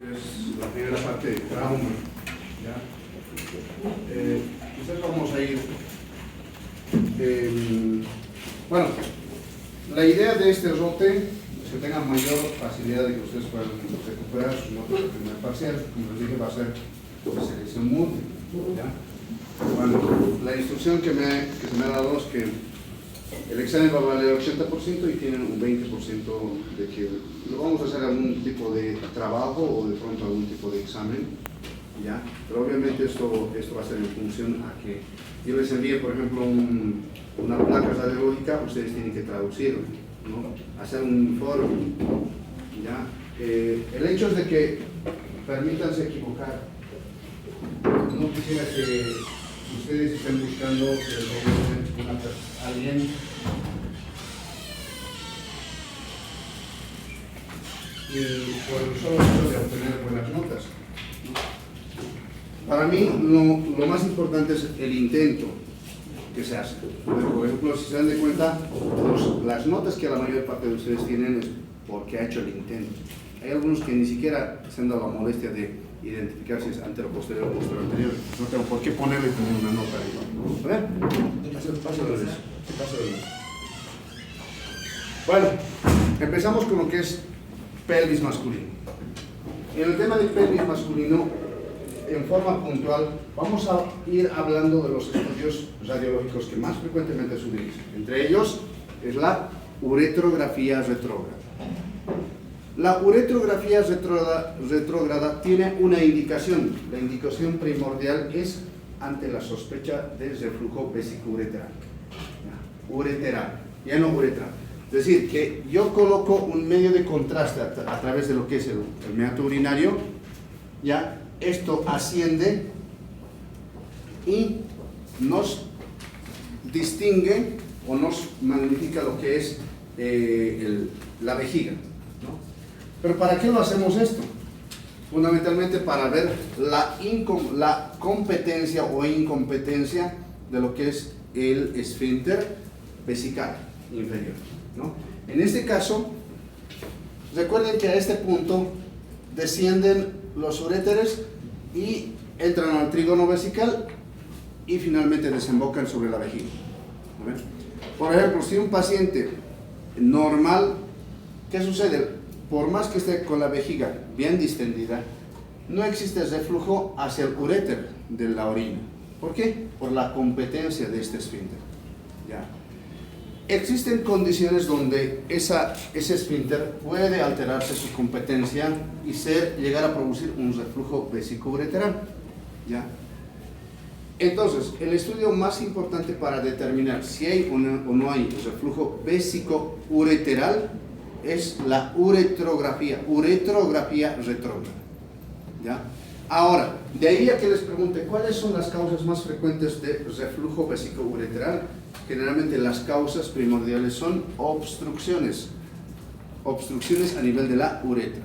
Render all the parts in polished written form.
Es la primera parte de trauma. ¿Ya? Entonces vamos a ir. Bueno, la idea de este rote es que tengan mayor facilidad de que ustedes puedan recuperar sus notas de primer parcial. Como les dije, va a ser de selección múltiple. ¿Ya? Bueno, la instrucción que se me ha dado es que el examen va a valer 80% y tienen un 20% de que lo vamos a hacer algún tipo de trabajo o de pronto algún tipo de examen, ¿ya? Pero obviamente esto va a ser en función a que yo les envíe, por ejemplo, una placa radiológica, ustedes tienen que traducirlo, ¿no? Hacer un informe, ¿ya? El hecho es de que permítanse equivocar. No quisiera que ustedes estén buscando alguien y por el solo hecho de obtener buenas notas, ¿no? Para mí lo más importante es el intento que se hace. Por ejemplo, si se dan de cuenta, las notas que la mayor parte de ustedes tienen es porque ha hecho el intento. Hay algunos que ni siquiera se han dado la molestia de identificar si es antero, posterior o posterior anterior. No tengo por qué ponerle también una nota ahí. A ver, pásalo de eso. Bueno, empezamos con lo que es pelvis masculino. En el tema de pelvis masculino, en forma puntual, vamos a ir hablando de los estudios radiológicos que más frecuentemente se utilizan. Entre ellos es la uretrografía retrógrada. La uretrografía retrógrada tiene una indicación. La indicación primordial es ante la sospecha de reflujo vesicouretral. Ureteral, ya no uretral. Es decir, que yo coloco un medio de contraste a través de lo que es el meato urinario, ya esto asciende y nos distingue o nos magnifica lo que es la vejiga, ¿no? Pero ¿para qué lo hacemos esto? Fundamentalmente para ver la competencia o incompetencia de lo que es el esfínter vesical inferior, ¿no? En este caso, recuerden que a este punto descienden los uréteres y entran al trígono vesical y finalmente desembocan sobre la vejiga. Por ejemplo, si un paciente normal, ¿qué sucede? Por más que esté con la vejiga bien distendida, no existe reflujo hacia el uréter de la orina. ¿Por qué? Por la competencia de este esfínter. ¿Ya? Existen condiciones donde ese esfínter puede alterarse su competencia y llegar a producir un reflujo vesicoureteral. ¿Ya? Entonces, el estudio más importante para determinar si hay o no hay reflujo vesicoureteral es la uretrografía retrógrada. ¿Ya? Ahora, de ahí a que les pregunte cuáles son las causas más frecuentes de reflujo vesicoureteral. Generalmente las causas primordiales son obstrucciones a nivel de la uretra.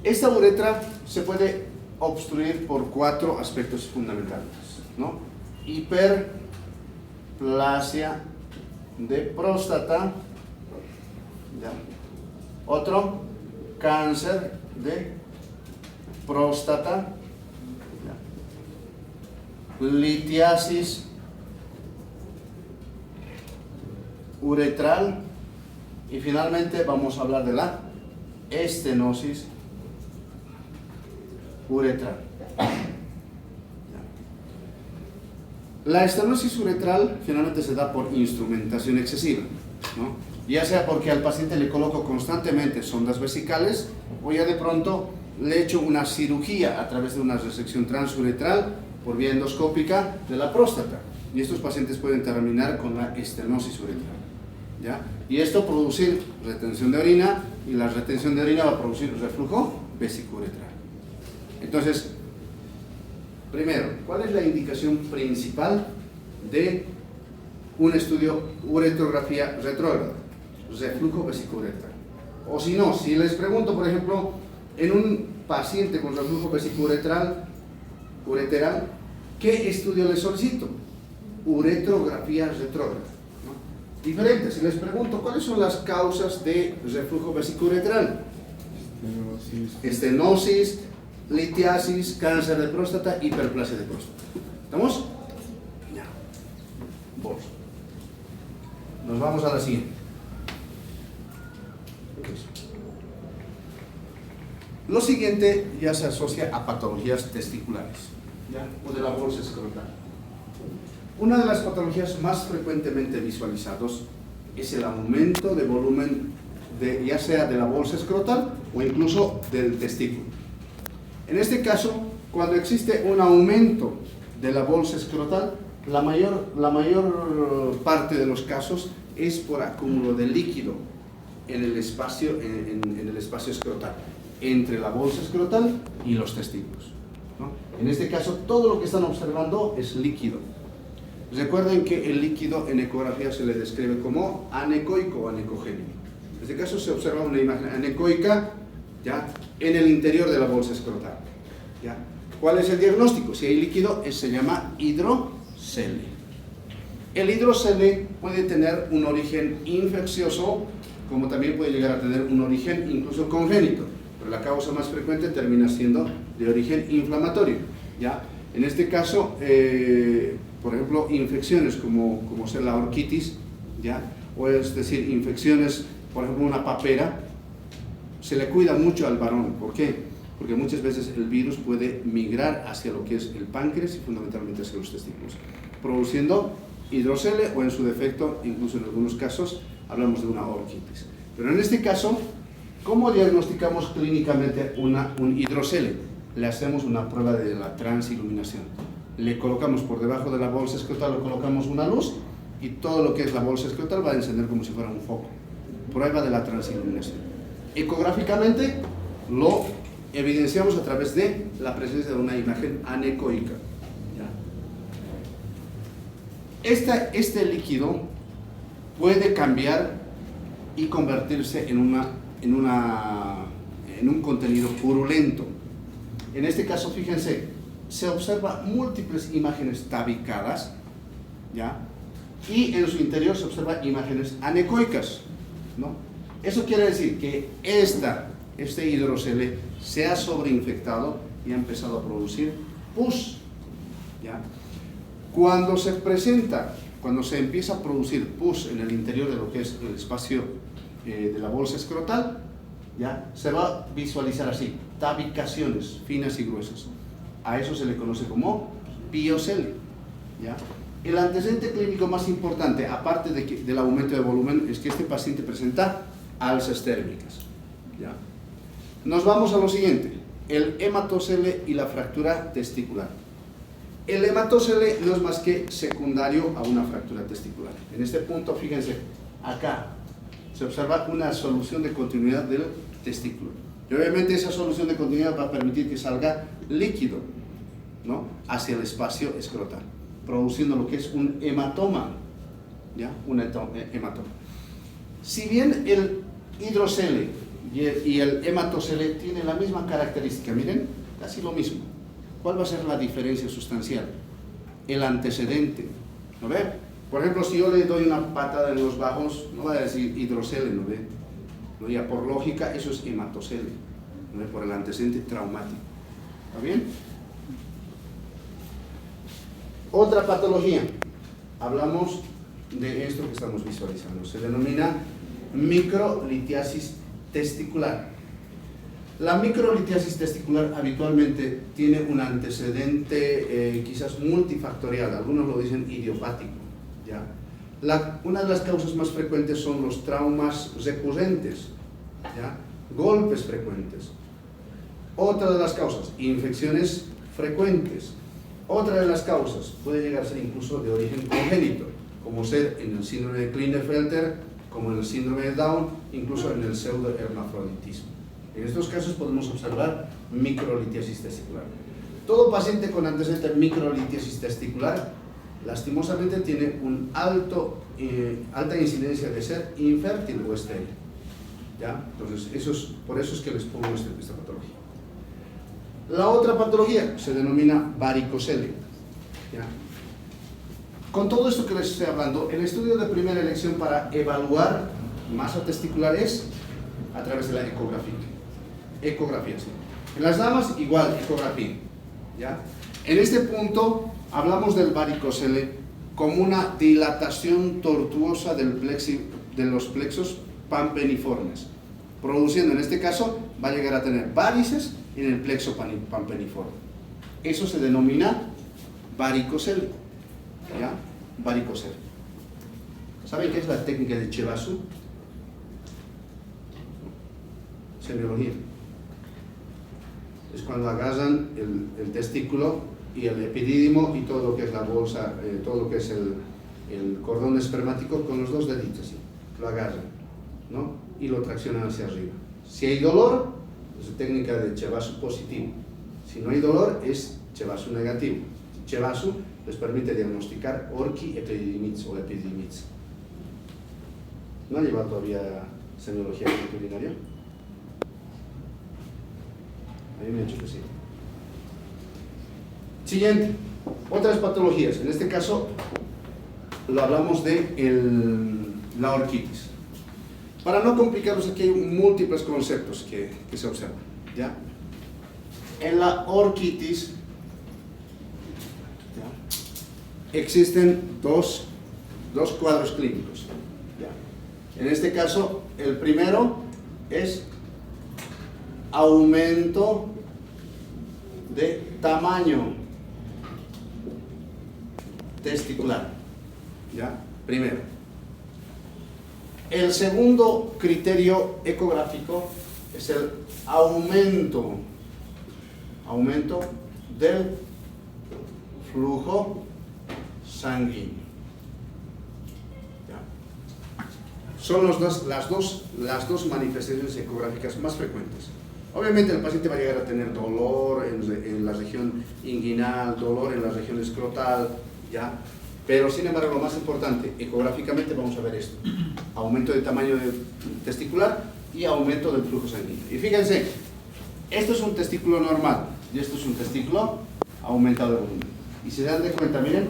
Esta uretra se puede obstruir por 4 aspectos fundamentales, ¿no? Hiperplasia de próstata, ¿ya? Otro, cáncer de próstata, ¿ya? Litiasis uretral y finalmente vamos a hablar de la estenosis uretral. La estenosis uretral finalmente se da por instrumentación excesiva, ¿no? Ya sea porque al paciente le coloco constantemente sondas vesicales o ya de pronto le echo una cirugía a través de una resección transuretral por vía endoscópica de la próstata y estos pacientes pueden terminar con la estenosis uretral. ¿Ya? Y esto producir retención de orina y la retención de orina va a producir reflujo vesicouretral. Entonces, primero, ¿cuál es la indicación principal de un estudio uretrografía retrógrada? Reflujo vesicouretral. O si no, si les pregunto, por ejemplo, en un paciente con reflujo vesicoureteral, ¿qué estudio les solicito? Uretrografía retrógrada. Diferente, si les pregunto cuáles son las causas de reflujo vesicoureteral, estenosis, litiasis, cáncer de próstata, hiperplasia de próstata. ¿Estamos? Ya. Vos. Nos vamos a la siguiente. Lo siguiente ya se asocia a patologías testiculares, ¿ya? O de la bolsa escrotal. Una de las patologías más frecuentemente visualizados es el aumento de volumen ya sea de la bolsa escrotal o incluso del testículo. En este caso, cuando existe un aumento de la bolsa escrotal, la mayor parte de los casos es por acúmulo de líquido en el espacio escrotal, entre la bolsa escrotal y los testículos, ¿no? En este caso, todo lo que están observando es líquido. Recuerden que el líquido en ecografía se le describe como anecoico o anecogénico. En este caso se observa una imagen anecoica, ¿ya?, en el interior de la bolsa escrotal, ¿ya? ¿Cuál es el diagnóstico? Si hay líquido, se llama hidrocele. El hidrocele puede tener un origen infeccioso, como también puede llegar a tener un origen incluso congénito, pero la causa más frecuente termina siendo de origen inflamatorio, ¿ya? En este caso, por ejemplo, infecciones como ser la orquitis, ¿ya?, o es decir, infecciones, por ejemplo, una papera, se le cuida mucho al varón. ¿Por qué? Porque muchas veces el virus puede migrar hacia lo que es el páncreas y fundamentalmente hacia los testículos, produciendo hidrocele o en su defecto, incluso en algunos casos, hablamos de una orquitis. Pero en este caso, ¿cómo diagnosticamos clínicamente un hidrocele? Le hacemos una prueba de la transiluminación. Le colocamos por debajo de la bolsa escrotal, le colocamos una luz y todo lo que es la bolsa escrotal va a encender como si fuera un foco. Prueba de la transiluminación. Ecográficamente lo evidenciamos a través de la presencia de una imagen anecoica. Este líquido puede cambiar y convertirse en un contenido purulento. En este caso, fíjense, se observa múltiples imágenes tabicadas, ¿ya?, y en su interior se observan imágenes anecoicas, ¿no? Eso quiere decir que este hidrocele se ha sobreinfectado y ha empezado a producir pus, ¿ya? Cuando se empieza a producir pus en el interior de lo que es el espacio de la bolsa escrotal, ¿ya?, se va a visualizar así, tabicaciones finas y gruesas. A eso se le conoce como piocele, ¿ya? El antecedente clínico más importante, aparte del aumento de volumen, es que este paciente presenta alzas térmicas, ¿ya? Nos vamos a lo siguiente, el hematocele y la fractura testicular. El hematocele no es más que secundario a una fractura testicular. En este punto, fíjense, acá se observa una solución de continuidad del testículo. Y obviamente esa solución de continuidad va a permitir que salga líquido, ¿no?, hacia el espacio escrotal, produciendo lo que es un hematoma, ¿ya?, un hematoma. Si bien el hidrocele y el hematocele tienen la misma característica, miren, casi lo mismo. ¿Cuál va a ser la diferencia sustancial? El antecedente, ¿no ve? Por ejemplo, si yo le doy una patada en los bajos, no va a decir hidrocele, ¿no ve? ¿No? Ya por lógica, eso es hematocele, ¿no ve? Por el antecedente traumático. ¿Está bien? Otra patología, hablamos de esto que estamos visualizando, se denomina microlitiasis testicular. La microlitiasis testicular habitualmente tiene un antecedente quizás multifactorial, algunos lo dicen idiopático, ¿ya? Una de las causas más frecuentes son los traumas recurrentes, ¿ya?, golpes frecuentes. Otra de las causas, infecciones frecuentes. Otra de las causas puede llegar a ser incluso de origen congénito, como ser en el síndrome de Klinefelter, como en el síndrome de Down, incluso en el pseudohermafroditismo. En estos casos podemos observar microlitiasis testicular. Todo paciente con antecedente de microlitiasis testicular, lastimosamente, tiene un alta incidencia de ser infértil o estéril, ¿ya? Entonces, por eso es que les pongo esta patología. La otra patología se denomina varicocele, ¿ya? Con todo esto que les estoy hablando, el estudio de primera elección para evaluar masa testicular es a través de la ecografía. ecografía. ¿Sí? En las damas, igual, ecografía. ¿Ya? En este punto, hablamos del varicocele como una dilatación tortuosa de los plexos pampeniformes, produciendo, en este caso, va a llegar a tener varices en el plexo pampeniforme. Eso se denomina varicocele. ¿Ya? Varicocele. ¿Saben qué es la técnica de Chievasu? Semiología. Es cuando agarran el testículo y el epidídimo y todo lo que es la bolsa, todo lo que es el cordón espermático con los dos deditos, ¿sí? Lo agarran, ¿no? Y lo traccionan hacia arriba. Si hay dolor, es técnica de Chievasu positivo. Si no hay dolor, es Chievasu negativo. Chievasu les permite diagnosticar orqui epididymitis o epididymitis. ¿No ha llevado todavía semiología veterinaria? A mí me ha dicho que sí. Siguiente, otras patologías. En este caso, lo hablamos de la orquitis. Para no complicarlos, aquí hay múltiples conceptos que se observan. ¿Ya? En la orquitis existen dos cuadros clínicos. ¿Ya? En este caso, el primero es aumento de tamaño testicular. ¿Ya? Primero. El segundo criterio ecográfico es el aumento del flujo sanguíneo. ¿Ya? Son las dos manifestaciones ecográficas más frecuentes. Obviamente el paciente va a llegar a tener dolor en la región inguinal, dolor en la región escrotal, ¿ya? Pero sin embargo lo más importante, ecográficamente vamos a ver esto: aumento de tamaño testicular y aumento del flujo sanguíneo. Y fíjense, esto es un testículo normal y esto es un testículo aumentado de volumen. Y se dan de cuenta, miren,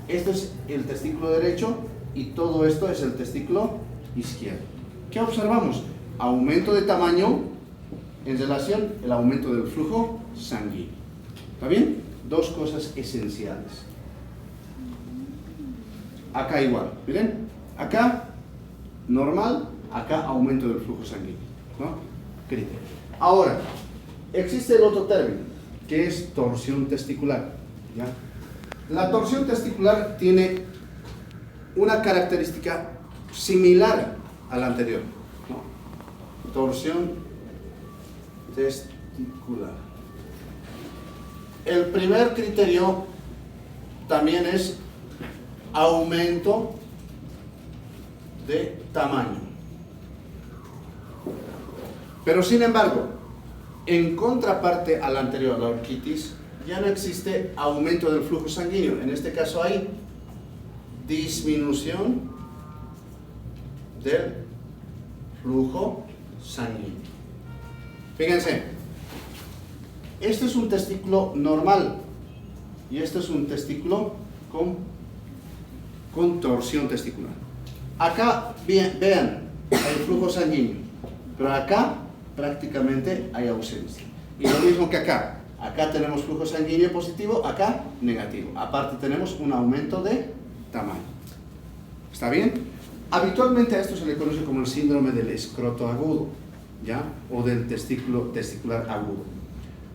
esto es el testículo derecho y todo esto es el testículo izquierdo. ¿Qué observamos? Aumento de tamaño en relación al aumento del flujo sanguíneo. ¿Está bien? Dos cosas esenciales. Acá igual, miren, acá normal, acá aumento del flujo sanguíneo, ¿no? Criterio. Ahora, existe el otro término, que es torsión testicular, ¿ya? La torsión testicular tiene una característica similar a la anterior, ¿no? Torsión testicular. El primer criterio también es aumento de tamaño. Pero sin embargo, en contraparte a la anterior, la orquitis, ya no existe aumento del flujo sanguíneo. En este caso hay disminución del flujo sanguíneo. Fíjense, este es un testículo normal y este es un testículo con torsión testicular. Acá, vean, hay flujo sanguíneo, pero acá prácticamente hay ausencia. Y lo mismo que acá. Acá tenemos flujo sanguíneo positivo, acá negativo. Aparte tenemos un aumento de tamaño. ¿Está bien? Habitualmente a esto se le conoce como el síndrome del escroto agudo, ¿ya? O del testículo testicular agudo.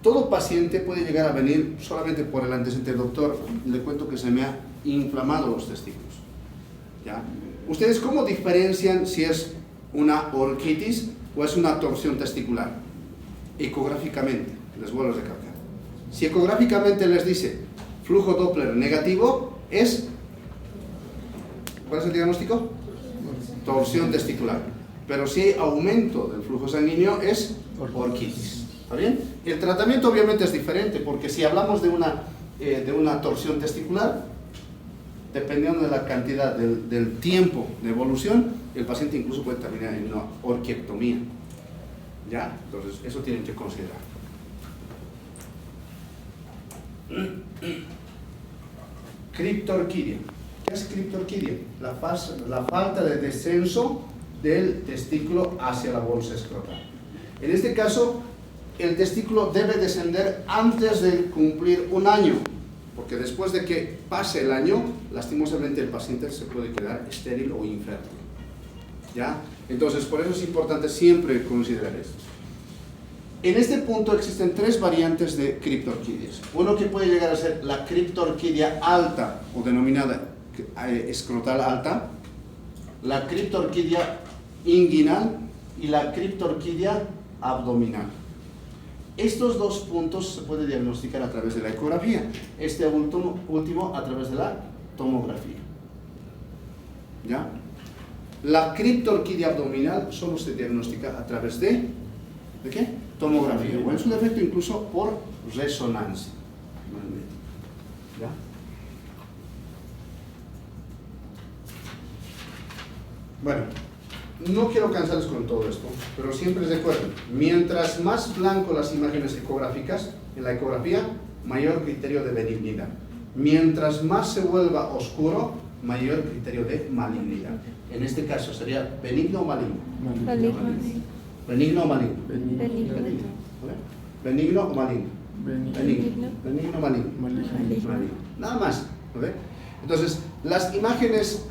Todo paciente puede llegar a venir solamente por el antecedente. Doctor, le cuento que se me ha inflamado los testículos, ¿ya? ¿Ustedes cómo diferencian si es una orquitis o es una torsión testicular? Ecográficamente, les vuelvo a recalcar. Si ecográficamente les dice flujo Doppler negativo, ¿cuál es el diagnóstico? Torsión testicular. Pero si hay aumento del flujo sanguíneo, es orquitis. ¿Está bien? El tratamiento obviamente es diferente, porque si hablamos de una torsión testicular, dependiendo de la cantidad del tiempo de evolución, el paciente incluso puede terminar en una orquiectomía. ¿Ya? Entonces, eso tienen que considerar. Criptorquidia. ¿Qué es criptorquidia? La falta de descenso del testículo hacia la bolsa escrotal. En este caso, el testículo debe descender antes de cumplir un año, porque después de que pase el año, lastimosamente el paciente se puede quedar estéril o infértil. ¿Ya? Entonces, por eso es importante siempre considerar esto. En este punto existen tres variantes de criptorquidias. Uno que puede llegar a ser la criptorquidia alta, o denominada escrotal alta, la criptorquidia inguinal y la criptorquidia abdominal. Estos dos puntos se puede diagnosticar a través de la ecografía, este último a través de la tomografía. ¿Ya? La criptorquidia abdominal solo se diagnostica a través de qué? Tomografía, o en su defecto incluso por resonancia. ¿Ya? Bueno, no quiero cansarles con todo esto, pero siempre recuerden, mientras más blanco las imágenes ecográficas, en la ecografía, mayor criterio de benignidad. Mientras más se vuelva oscuro, mayor criterio de malignidad. En este caso sería benigno o maligno. Benigno o maligno. Benigno o maligno. Benigno o maligno. Nada más. ¿Okay? Entonces, las imágenes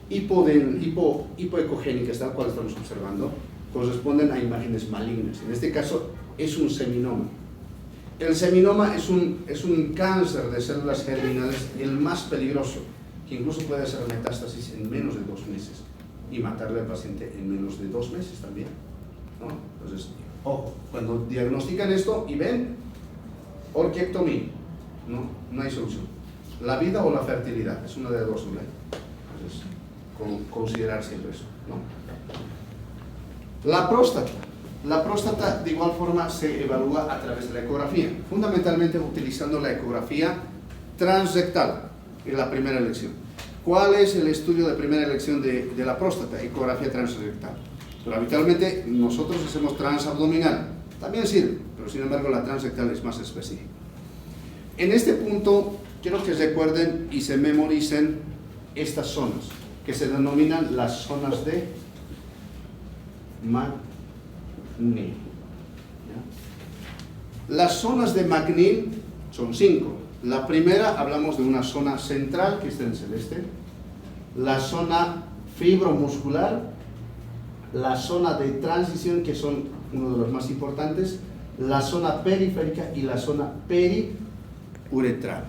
hipoecogénicas, tal cual estamos observando, corresponden a imágenes malignas. En este caso es un seminoma. El seminoma es un cáncer de células germinales, el más peligroso, que incluso puede hacer metástasis en menos de 2 meses y matarle al paciente en menos de 2 meses también, ¿no? Entonces, ojo, cuando diagnostican esto y ven orquiectomía, no hay solución. La vida o la fertilidad, es una de dos, ¿no? Entonces, considerar siempre eso, ¿no? La próstata. La próstata de igual forma se evalúa a través de la ecografía, fundamentalmente utilizando la ecografía transrectal en la primera elección. ¿Cuál es el estudio de primera elección de la próstata? Ecografía transrectal. Pero habitualmente nosotros hacemos transabdominal, también sirve, pero sin embargo la transrectal es más específica. En este punto quiero que recuerden y se memoricen estas zonas, que se denominan las zonas de McNeil. Las zonas de McNeil son 5. La primera, hablamos de una zona central, que está en celeste, la zona fibromuscular, la zona de transición, que son uno de los más importantes, la zona periférica y la zona periuretral.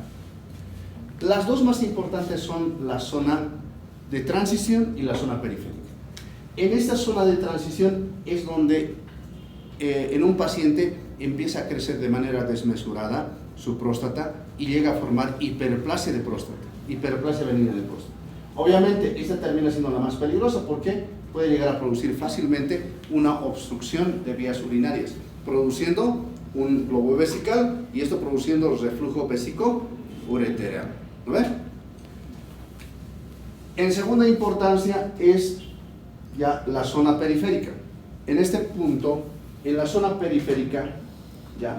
Las dos más importantes son la zona de transición y la zona periférica. En esta zona de transición es donde en un paciente empieza a crecer de manera desmesurada su próstata y llega a formar hiperplasia de próstata, hiperplasia benigna de próstata. Obviamente esta termina siendo la más peligrosa porque puede llegar a producir fácilmente una obstrucción de vías urinarias, produciendo un globo vesical y esto produciendo reflujo vesico-ureteral. ¿Lo ven? En segunda importancia es ya la zona periférica. En este punto, en la zona periférica, ya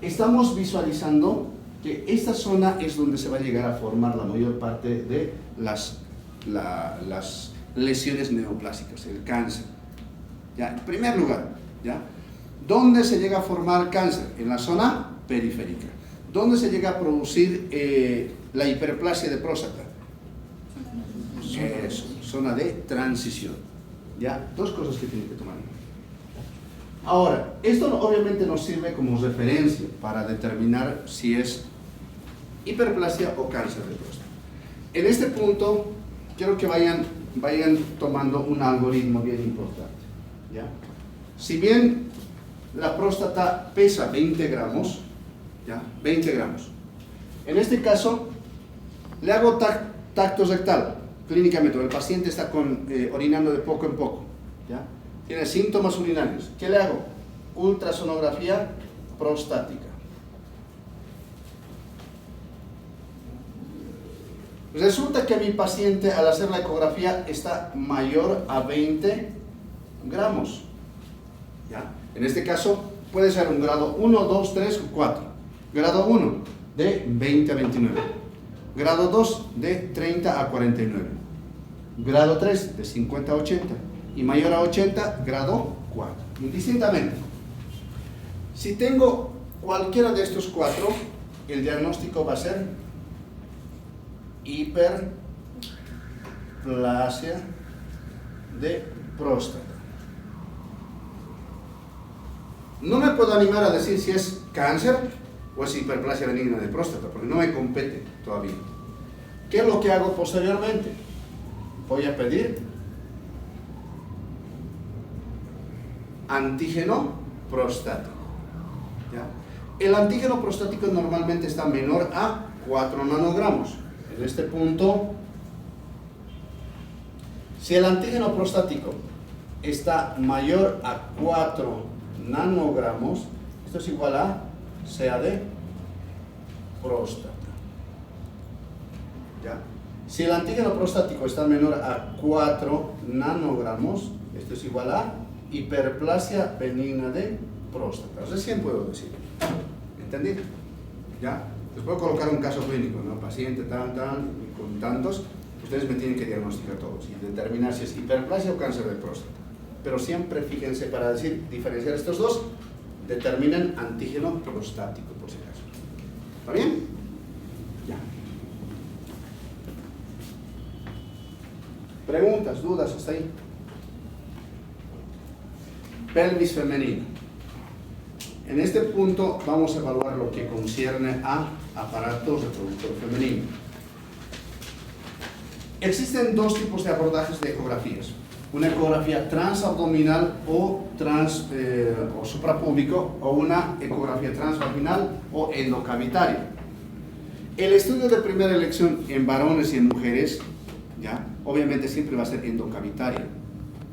estamos visualizando que esta zona es donde se va a llegar a formar la mayor parte de las lesiones neoplásicas, el cáncer. Ya, en primer lugar, ¿ya? ¿Dónde se llega a formar cáncer? En la zona periférica. ¿Dónde se llega a producir la hiperplasia de próstata? Eso, zona de transición. ¿Ya? Dos cosas que tienen que tomar en cuenta. Ahora, esto obviamente nos sirve como referencia para determinar si es hiperplasia o cáncer de próstata. En este punto, quiero que vayan tomando un algoritmo bien importante. ¿Ya? Si bien la próstata pesa 20 gramos, ¿ya? 20 gramos. En este caso, le hago tacto rectal, clínicamente, el paciente está orinando de poco en poco, ¿ya? Tiene síntomas urinarios. ¿Qué le hago? Ultrasonografía prostática. Resulta que mi paciente al hacer la ecografía está mayor a 20 gramos. ¿Ya? En este caso puede ser un grado 1, 2, 3 o 4. Grado 1 de 20 a 29. Grado 2 de 30 a 49. Grado 3 de 50 a 80. Y mayor a 80, grado 4. Indistintamente. Si tengo cualquiera de estos cuatro, el diagnóstico va a ser hiperplasia de próstata. No me puedo animar a decir si es cáncer o es hiperplasia benigna de próstata, porque no me compete todavía. ¿Qué es lo que hago posteriormente? Voy a pedir antígeno prostático. ¿Ya? El antígeno prostático normalmente está menor a 4 nanogramos. En este punto, si el antígeno prostático está mayor a 4 nanogramos, esto es igual a CA de próstata. ¿Ya? Si el antígeno prostático está menor a 4 nanogramos, esto es igual a hiperplasia benigna de próstata. Recién puedo decir. ¿Entendido? ¿Ya? Les puedo colocar un caso clínico, ¿no? Paciente con tantos, ustedes me tienen que diagnosticar todos y determinar si es hiperplasia o cáncer de próstata. Pero siempre fíjense, para diferenciar estos dos, determinen antígeno prostático, por si acaso. ¿Está bien? Ya. ¿Preguntas, dudas hasta ahí? Pelvis femenina. En este punto vamos a evaluar lo que concierne a aparato reproductor femenino. Existen dos tipos de abordajes de ecografías. Una ecografía transabdominal o suprapúbico, o una ecografía transvaginal o endocavitaria. El estudio de primera elección en varones y en mujeres, ¿ya? Obviamente siempre va a ser endocavitaria,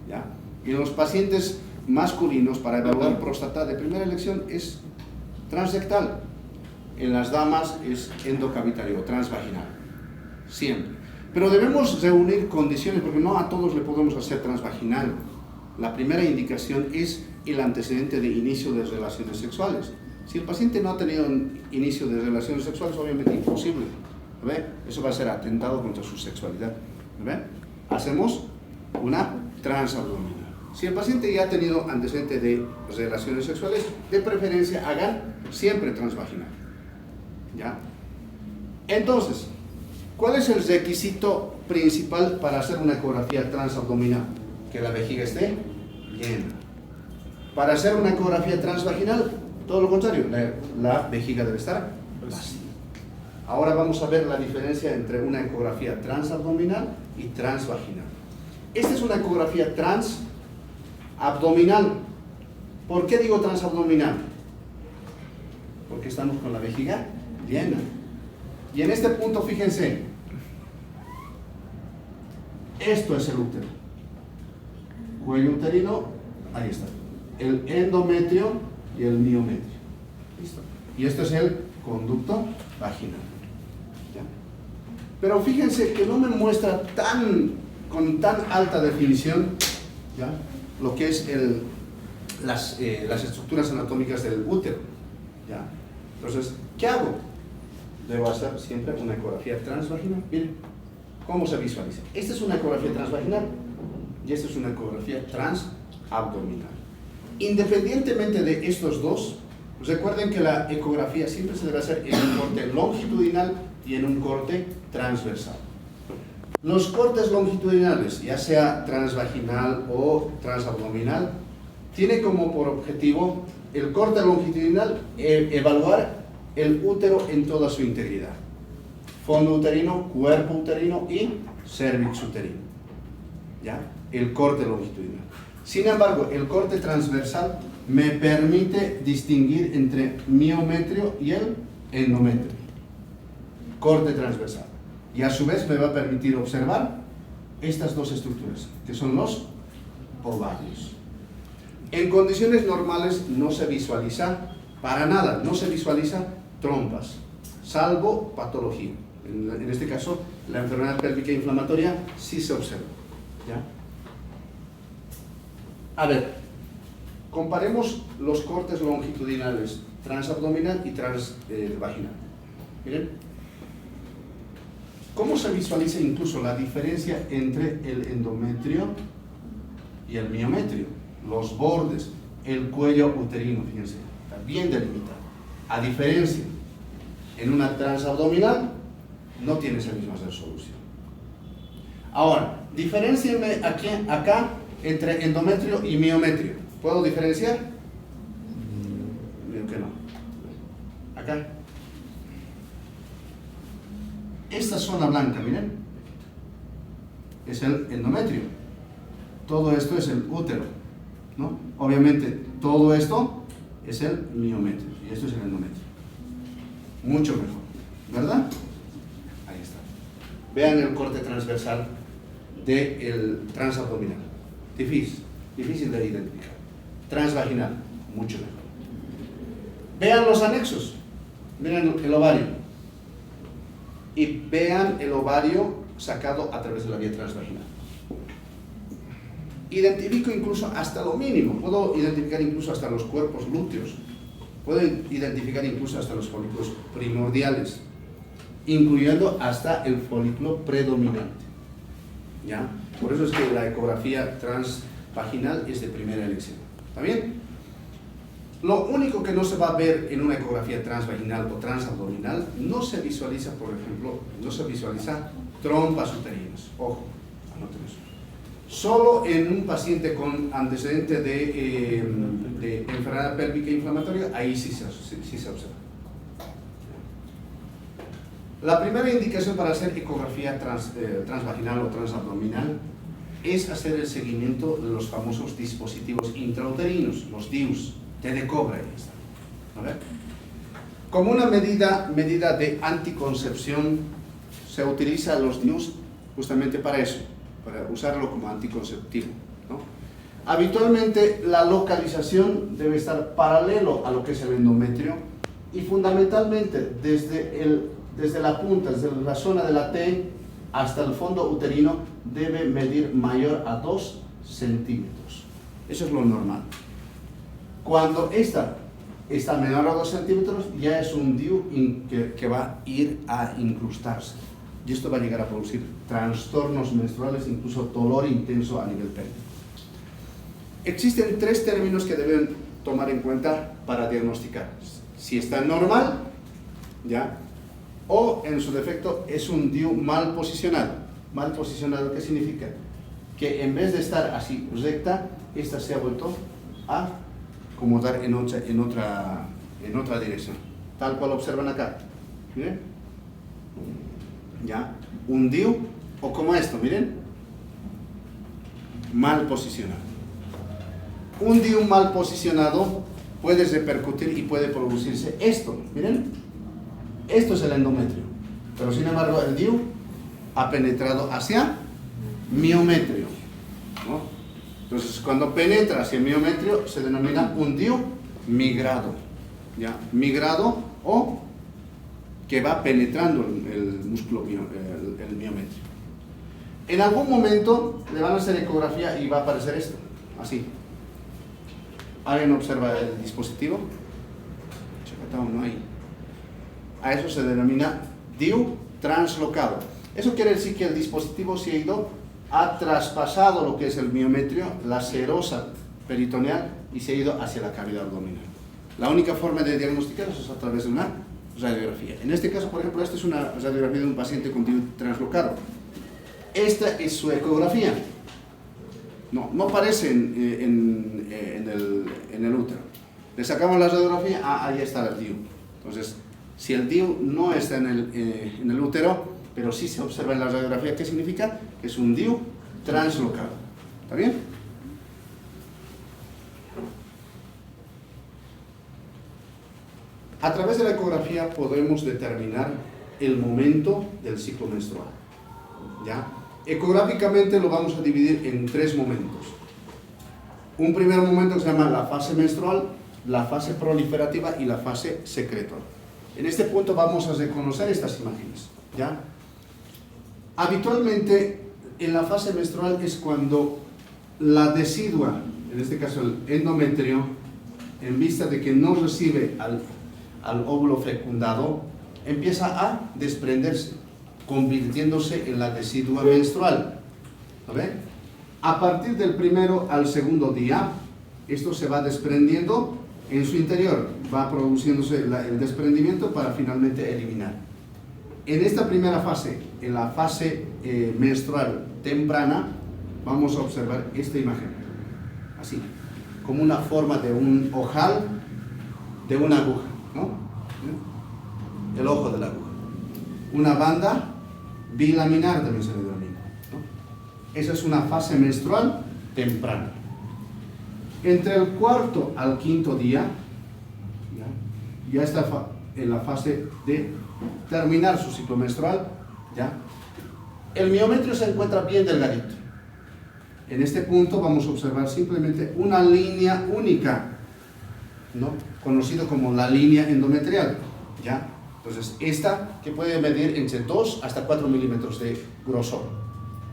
¿ya? Y en los pacientes masculinos, para evaluar próstata, de primera elección es transrectal. En las damas es endocavitario o transvaginal, siempre. Pero debemos reunir condiciones, porque no a todos le podemos hacer transvaginal. La primera indicación es el antecedente de inicio de relaciones sexuales. Si el paciente no ha tenido un inicio de relaciones sexuales, obviamente imposible. ¿Ve? Eso va a ser atentado contra su sexualidad. ¿Ve? Hacemos una transabdominal. Si el paciente ya ha tenido antecedente de relaciones sexuales, de preferencia hagan siempre transvaginal. ¿Ya? Entonces, ¿cuál es el requisito principal para hacer una ecografía transabdominal? Que la vejiga esté llena. Para hacer una ecografía transvaginal, todo lo contrario, la vejiga debe estar vacía. Ahora vamos a ver la diferencia entre una ecografía transabdominal y transvaginal. Esta es una ecografía transabdominal. ¿Por qué digo transabdominal? Porque estamos con la vejiga llena. Y en este punto, fíjense, esto es el útero. Cuello uterino, ahí está. El endometrio y el miometrio. ¿Listo? Y esto es el conducto vaginal. ¿Ya? Pero fíjense que no me muestra con tan alta definición, ¿ya?, lo que es las estructuras anatómicas del útero. ¿Ya? Entonces, ¿qué hago? Debo hacer siempre una ecografía transvaginal. Miren, ¿cómo se visualiza? Esta es una ecografía transvaginal y esta es una ecografía transabdominal. Independientemente de estos dos, recuerden que la ecografía siempre se debe hacer en un corte longitudinal y en un corte transversal. Los cortes longitudinales, ya sea transvaginal o transabdominal, tiene como por objetivo el corte longitudinal evaluar el útero en toda su integridad. Fondo uterino, cuerpo uterino y cervix uterino. ¿Ya? El corte longitudinal. Sin embargo, el corte transversal me permite distinguir entre miometrio y el endometrio. Corte transversal. Y a su vez me va a permitir observar estas dos estructuras, que son los ovarios. En condiciones normales no se visualiza para nada, no se visualiza trompas, salvo patología. En este caso, la enfermedad pélvica inflamatoria sí se observa. ¿Ya? A ver, comparemos los cortes longitudinales transabdominal y transvaginal. Miren, ¿cómo se visualiza incluso la diferencia entre el endometrio y el miometrio? Los bordes, el cuello uterino, fíjense, está bien delimitada. A diferencia, en una transabdominal no tiene esa misma resolución. Ahora, diferencienme aquí, acá entre endometrio y miometrio. ¿Puedo diferenciar? Creo que no. Acá. Esta zona blanca, miren, es el endometrio. Todo esto es el útero, ¿no? Obviamente, todo esto es el miometrio y esto es el endometrio. Mucho mejor, ¿verdad? Ahí está. Vean el corte transversal del transabdominal. Difícil de identificar. Transvaginal, mucho mejor. Vean los anexos. Miren el ovario. Y vean el ovario sacado a través de la vía transvaginal. Identifico incluso hasta lo mínimo. Puedo identificar incluso hasta los cuerpos lúteos. Puedo identificar incluso hasta los folículos primordiales, incluyendo hasta el folículo predominante. ¿Ya? Por eso es que la ecografía transvaginal es de primera elección. ¿Está bien? Lo único que no se va a ver en una ecografía transvaginal o transabdominal, no se visualiza, por ejemplo, no se visualiza trompas uterinas. Ojo, anoten eso. Solo en un paciente con antecedente de enfermedad pélvica inflamatoria, ahí sí se observa. La primera indicación para hacer ecografía transvaginal o transabdominal es hacer el seguimiento de los famosos dispositivos intrauterinos, los DIUs, de cobra. Ahí está. A ver. Como una medida de anticoncepción, se utilizan los DIUs justamente para eso, para usarlo como anticonceptivo, ¿no? Habitualmente la localización debe estar paralelo a lo que es el endometrio y fundamentalmente desde la punta, desde la zona de la T hasta el fondo uterino debe medir mayor a 2 centímetros. Eso es lo normal. Cuando esta está menor a 2 centímetros, ya es un DIU que va a ir a incrustarse. Y esto va a llegar a producir trastornos menstruales, incluso dolor intenso a nivel pélvico. Existen 3 términos que deben tomar en cuenta para diagnosticar. Si está normal, ¿ya? O en su defecto es un DIU mal posicionado. Mal posicionado, ¿qué significa? Que en vez de estar así recta, esta se ha vuelto a acomodar en otra dirección. Tal cual observan acá. ¿Miren? ¿Ya? Un DIU, o como esto, miren, mal posicionado. Un DIU mal posicionado puede repercutir y puede producirse esto, miren, esto es el endometrio, pero sin embargo el DIU ha penetrado hacia miometrio, ¿no? Entonces cuando penetra hacia miometrio se denomina un DIU migrado, ¿ya? Migrado o que va penetrando el músculo, el miometrio. En algún momento le van a hacer ecografía y va a aparecer esto, así. ¿Alguien observa el dispositivo? Chacatao, no hay. A eso se denomina DIU translocado. Eso quiere decir que el dispositivo ha traspasado lo que es el miometrio, la serosa peritoneal, y se ha ido hacia la cavidad abdominal. La única forma de diagnosticar eso es a través de una radiografía. En este caso, por ejemplo, esta es una radiografía de un paciente con DIU translocado. Esta es su ecografía. No aparece en el útero. Le sacamos la radiografía, ahí está el DIU. Entonces, si el DIU no está en el útero, pero sí se observa en la radiografía, ¿qué significa? Que es un DIU translocado. ¿Está bien? A través de la ecografía podemos determinar el momento del ciclo menstrual. ¿Ya? Ecográficamente lo vamos a dividir en 3 momentos. Un primer momento que se llama la fase menstrual, la fase proliferativa y la fase secretora. En este punto vamos a reconocer estas imágenes, ¿ya? Habitualmente en la fase menstrual es cuando la decidua, en este caso el endometrio, en vista de que no recibe al óvulo fecundado, empieza a desprenderse, convirtiéndose en la decidua menstrual. ¿Ve? A partir del primero al segundo día, esto se va desprendiendo En su interior va produciéndose el desprendimiento para finalmente eliminar. En esta primera fase, en la fase menstrual temprana, vamos a observar esta imagen, así, como una forma de un ojal de una aguja, ¿no? El ojo de la aguja. Una banda bilaminar también se le denomina, ¿no? Esa es una fase menstrual temprana. Entre el cuarto al quinto día, ya está en la fase de terminar su ciclo menstrual, ¿ya? El miometrio se encuentra bien delgadito. En este punto vamos a observar simplemente una línea única, ¿no? Conocido como la línea endometrial, ¿ya? Entonces, esta que puede medir entre 2 hasta 4 milímetros de grosor,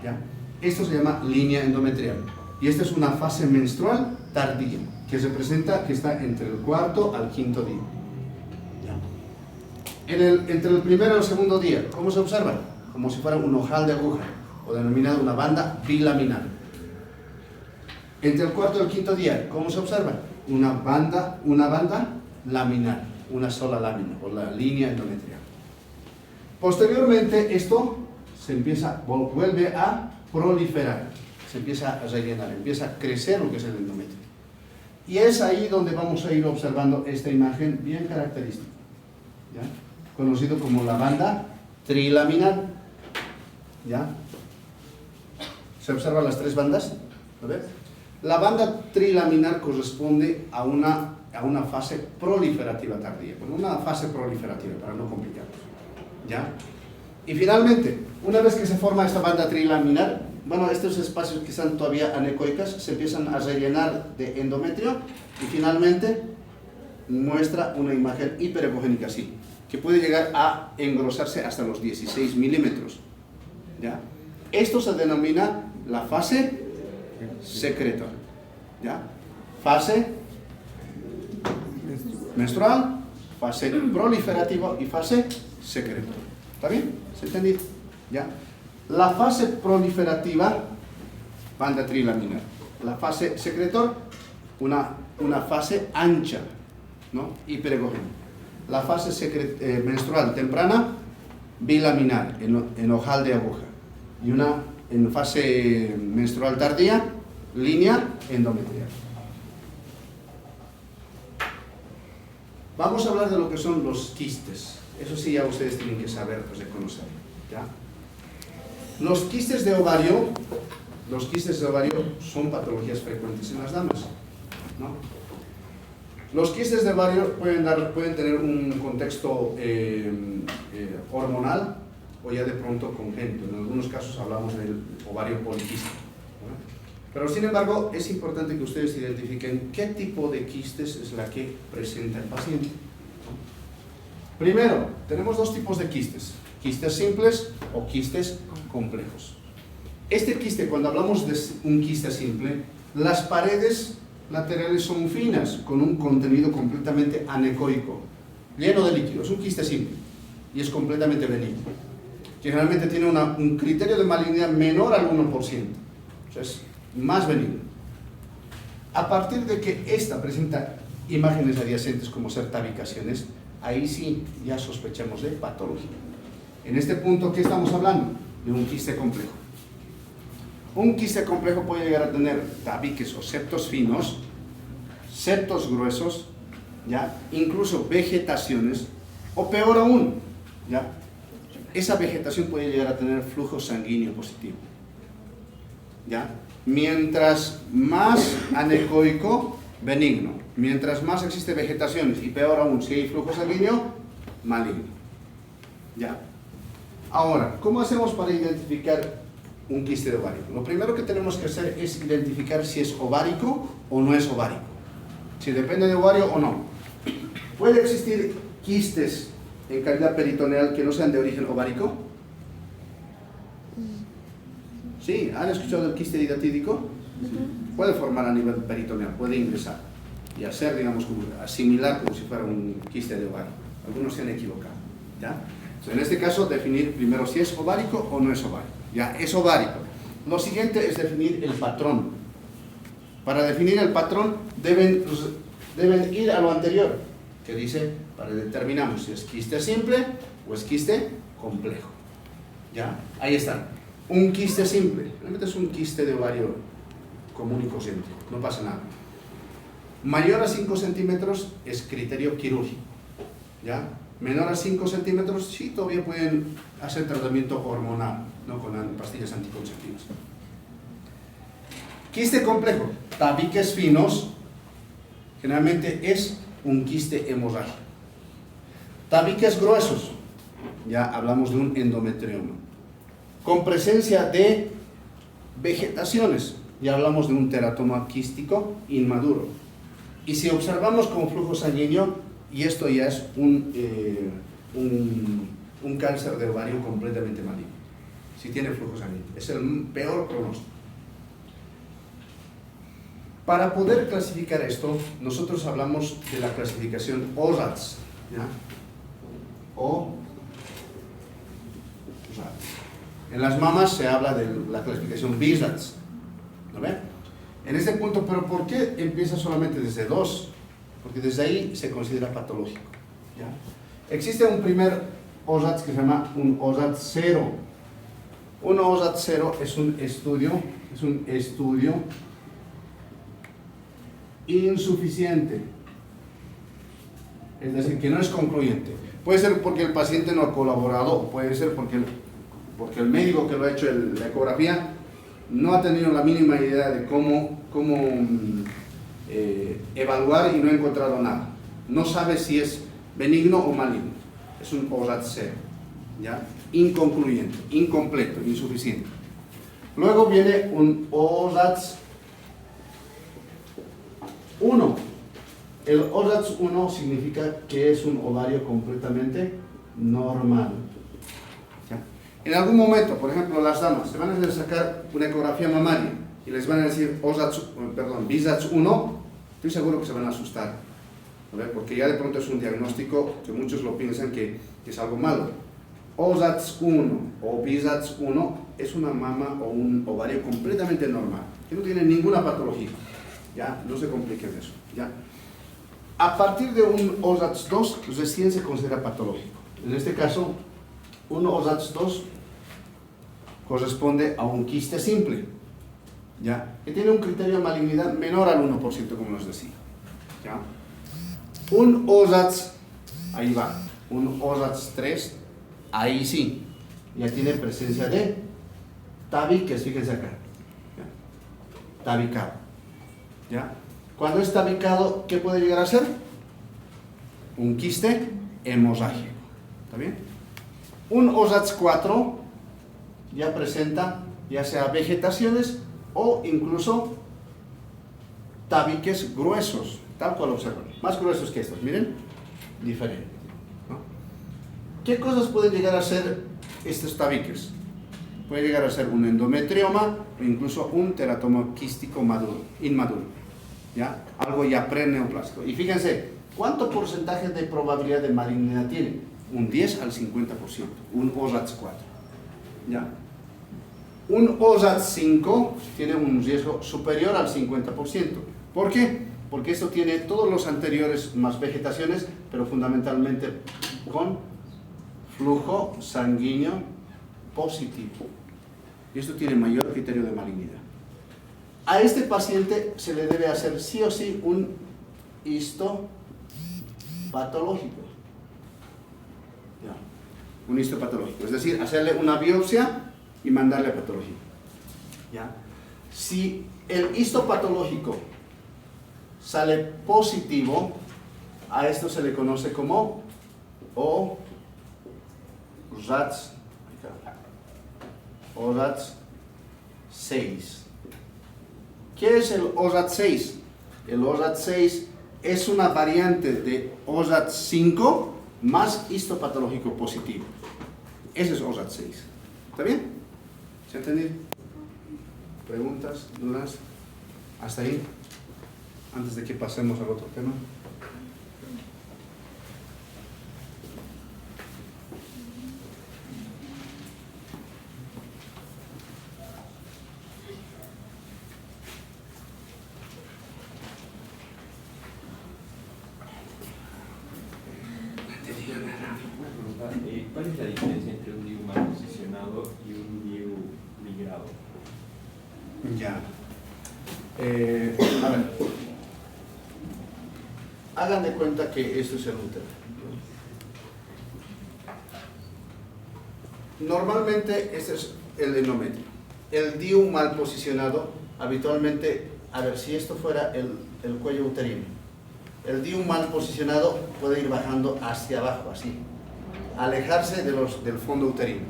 ¿ya? Esto se llama línea endometrial. Y esta es una fase menstrual tardía, que se presenta que está entre el cuarto al quinto día. Entre el primero y el segundo día, ¿cómo se observa? Como si fuera un ojal de aguja, o denominado una banda bilaminar. Entre el cuarto y el quinto día, ¿cómo se observa? Una banda laminar, una sola lámina, o la línea endometrial. Posteriormente, esto vuelve a proliferar, se empieza a rellenar, empieza a crecer lo que es el endometrio. Y es ahí donde vamos a ir observando esta imagen bien característica, ¿ya? Conocido como la banda trilaminar, ¿ya? ¿Se observan las tres bandas? ¿Lo ves? La banda trilaminar corresponde a una fase proliferativa tardía, bueno, una fase proliferativa, para no complicarnos, ¿ya? Y finalmente, una vez que se forma esta banda trilaminar, bueno, estos espacios que están todavía anecoicas se empiezan a rellenar de endometrio y finalmente muestra una imagen hiperecogénica así, que puede llegar a engrosarse hasta los 16 milímetros, ¿ya? Esto se denomina la fase secretor, ¿ya? Fase menstrual, fase proliferativa y fase secretor. ¿Está bien? ¿Se entendido? ¿Ya? La fase proliferativa, banda trilaminar. La fase secretor, una fase ancha, ¿no? Hiperecogénica. La fase menstrual temprana, bilaminar, en ojal de aguja. Y en fase menstrual tardía, línea endometrial. Vamos a hablar de lo que son los quistes. Eso sí, ya ustedes tienen que saber, pues, de conocer, ¿ya? Los quistes de ovario son patologías frecuentes en las damas, ¿no? Los quistes de ovario pueden tener un contexto hormonal o ya de pronto congénito. En algunos casos hablamos del ovario poliquístico, ¿no? Pero sin embargo es importante que ustedes identifiquen qué tipo de quistes es la que presenta el paciente, ¿no? Primero, tenemos dos tipos de quistes: quistes simples o quistes complejos. Este quiste, cuando hablamos de un quiste simple, las paredes laterales son finas, con un contenido completamente anecoico, lleno de líquido. Es un quiste simple y es completamente benigno. Generalmente tiene un criterio de malignidad menor al 1%, o sea, es más benigno. A partir de que esta presenta imágenes adyacentes como ser tabicaciones, ahí sí ya sospechamos de patología. En este punto, ¿qué estamos hablando? De un quiste complejo. Un quiste complejo puede llegar a tener tabiques o septos finos, septos gruesos, ¿ya? Incluso vegetaciones, o peor aún, ¿ya? Esa vegetación puede llegar a tener flujo sanguíneo positivo, ¿ya? Mientras más anecoico, benigno. Mientras más existe vegetaciones, y peor aún, si hay flujo sanguíneo, maligno, ¿ya? Ahora, ¿cómo hacemos para identificar un quiste de ovario? Lo primero que tenemos que hacer es identificar si es ovárico o no es ovárico, si depende de ovario o no. ¿Puede existir quistes en cavidad peritoneal que no sean de origen ovárico? ¿Sí? ¿Han escuchado del quiste hidatídico? Puede formar a nivel peritoneal, puede ingresar y hacer, digamos, asimilar como si fuera un quiste de ovario. Algunos se han equivocado, ¿ya? Entonces, en este caso, definir primero si es ovárico o no es ovárico. Ya, es ovárico. Lo siguiente es definir el patrón. Para definir el patrón deben deben ir a lo anterior, que dice, para determinamos si es quiste simple o es quiste complejo. ¿Ya? Ahí está. Un quiste simple, realmente es un quiste de ovario común y corriente, no pasa nada. Mayor a 5 centímetros es criterio quirúrgico. ¿Ya? Menor a 5 centímetros, sí, todavía pueden hacer tratamiento hormonal, no con pastillas anticonceptivas. Quiste complejo, tabiques finos, generalmente es un quiste hemorrágico. Tabiques gruesos, ya hablamos de un endometrioma. Con presencia de vegetaciones, ya hablamos de un teratoma quístico inmaduro. Y si observamos con flujo sanguíneo, y esto ya es un cáncer de ovario completamente maligno, si tiene flujo sanguíneo, es el peor pronóstico. Para poder clasificar esto, nosotros hablamos de la clasificación ORATS, ¿ya? ORATS. En las mamas se habla de la clasificación BISATS, ¿no ven? En este punto, pero ¿por qué empieza solamente desde 2? Porque desde ahí se considera patológico, ¿ya? Existe un primer ORATS que se llama un ORATS 0. Un ORATS 0 es un estudio insuficiente, es decir, que no es concluyente. Puede ser porque el paciente no ha colaborado, puede ser porque el médico que lo ha hecho la ecografía no ha tenido la mínima idea de cómo evaluar y no ha encontrado nada. No sabe si es benigno o maligno. Es un ORATS 0, ¿ya? Inconcluyente, incompleto, insuficiente. Luego viene un ORATS 1. El ORATS 1 significa que es un ovario completamente normal. ¿Ya? En algún momento, por ejemplo, las damas se van a hacer sacar una ecografía mamaria y les van a decir BISATS 1, estoy seguro que se van a asustar, ¿no? Porque ya de pronto es un diagnóstico que muchos lo piensan que es algo malo. ORATS 1 o BISATS 1 es una mama o un ovario completamente normal, que no tiene ninguna patología. ¿Ya? No se compliquen eso, ¿ya? A partir de un ORATS 2, recién se considera patológico. En este caso, un ORATS 2 corresponde a un quiste simple, ¿ya? Que tiene un criterio de malignidad menor al 1%, como nos decía, ¿ya? Un ORATS, ahí va, un ORATS 3, ahí sí, ya tiene presencia de tabiques, fíjense acá, ¿ya? Tabicado. ¿Ya? Cuando está tabicado, ¿qué puede llegar a ser? Un quiste hemorrágico. ¿Está bien? Un ORATS 4 ya presenta ya sea vegetaciones o incluso tabiques gruesos, tal cual observan. Más gruesos que estos, miren, diferente, ¿no? ¿Qué cosas pueden llegar a ser estos tabiques? Puede llegar a ser un endometrioma o incluso un teratoma quístico inmaduro, ¿ya? Algo ya preneoplástico. Y fíjense, ¿cuánto porcentaje de probabilidad de malignidad tiene? Un 10 al 50%, un ORATS 4, ¿ya? Un ORATS 5 tiene un riesgo superior al 50%. ¿Por qué? Porque esto tiene todos los anteriores más vegetaciones, pero fundamentalmente con flujo sanguíneo positivo. Y esto tiene mayor criterio de malignidad. A este paciente se le debe hacer sí o sí un histopatológico. Ya. Un histopatológico, es decir, hacerle una biopsia y mandarle a patología. ¿Ya? Si el histopatológico sale positivo, a esto se le conoce como ORATS 6. ¿Qué es el ORATS 6? El ORATS 6 es una variante de ORATS 5 más histopatológico positivo. Ese es ORATS 6. ¿Está bien? ¿Se ha entendido? ¿Preguntas? ¿Dudas? ¿Hasta ahí? Antes de que pasemos al otro tema. ¿Cuál es la diferencia entre un DIU mal posicionado y un DIU migrado? Ya. A ver. Hagan de cuenta que esto es el útero. Normalmente este es el endometrio. El DIU mal posicionado, habitualmente, a ver, si esto fuera el cuello uterino, el DIU mal posicionado puede ir bajando hacia abajo, así, alejarse del fondo uterino.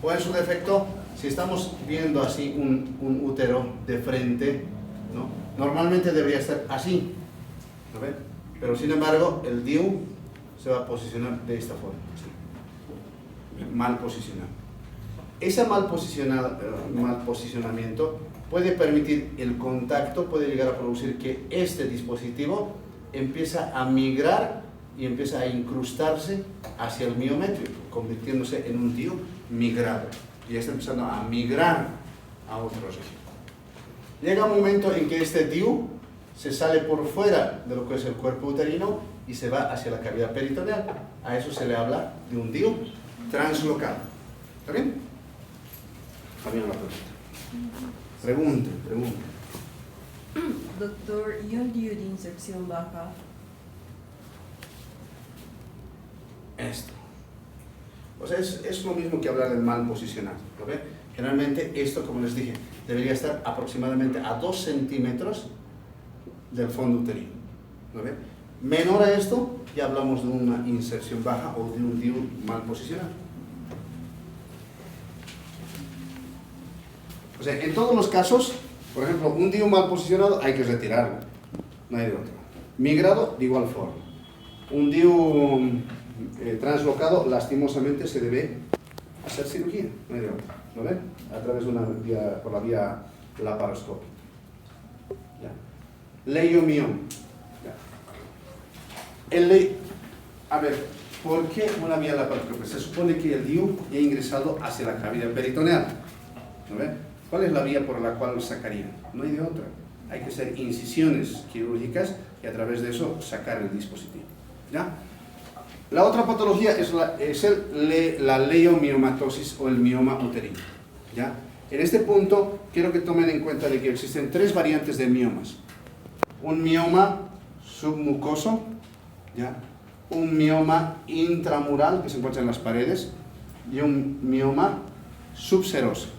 O en su defecto, si estamos viendo así un útero de frente, ¿no? Normalmente debería estar así, ¿no ven? Pero sin embargo, el DIU se va a posicionar de esta forma, así. Mal posicionado. Ese mal posicionamiento puede permitir el contacto, puede llegar a producir que este dispositivo empieza a migrar y empieza a incrustarse hacia el miometrio, convirtiéndose en un DIU migrado. Y está empezando a migrar a otra región. Llega un momento en que este DIU se sale por fuera de lo que es el cuerpo uterino y se va hacia la cavidad peritoneal. A eso se le habla de un DIU translocado. ¿Está bien? Está bien la pregunta. Pregunte. Doctor, ¿y un DIU de inserción baja? Esto. O sea, es lo mismo que hablar del mal posicionado. ¿Lo ven? Generalmente esto, como les dije, debería estar aproximadamente a 2 centímetros del fondo uterino. ¿Lo ven? Menor a esto, ya hablamos de una inserción baja o de un DIU mal posicionado. O sea, en todos los casos, por ejemplo, un DIU mal posicionado hay que retirarlo. No hay de otro. Migrado, de igual forma. Un DIU translocado, lastimosamente, se debe hacer cirugía. No hay de otro. ¿Lo ven? A través de una vía, por la vía laparoscópica. ¿Ya? Leiomioma. A ver, ¿por qué una vía laparoscópica? Se supone que el DIU ya ha ingresado hacia la cavidad peritoneal. ¿No ven? ¿Cuál es la vía por la cual lo sacarían? No hay de otra. Hay que hacer incisiones quirúrgicas y a través de eso sacar el dispositivo. ¿Ya? La otra patología es la leiomiomatosis o el mioma uterino. ¿Ya? En este punto quiero que tomen en cuenta de que existen 3 variantes de miomas. Un mioma submucoso, ¿ya? Un mioma intramural que se encuentra en las paredes y un mioma subseroso.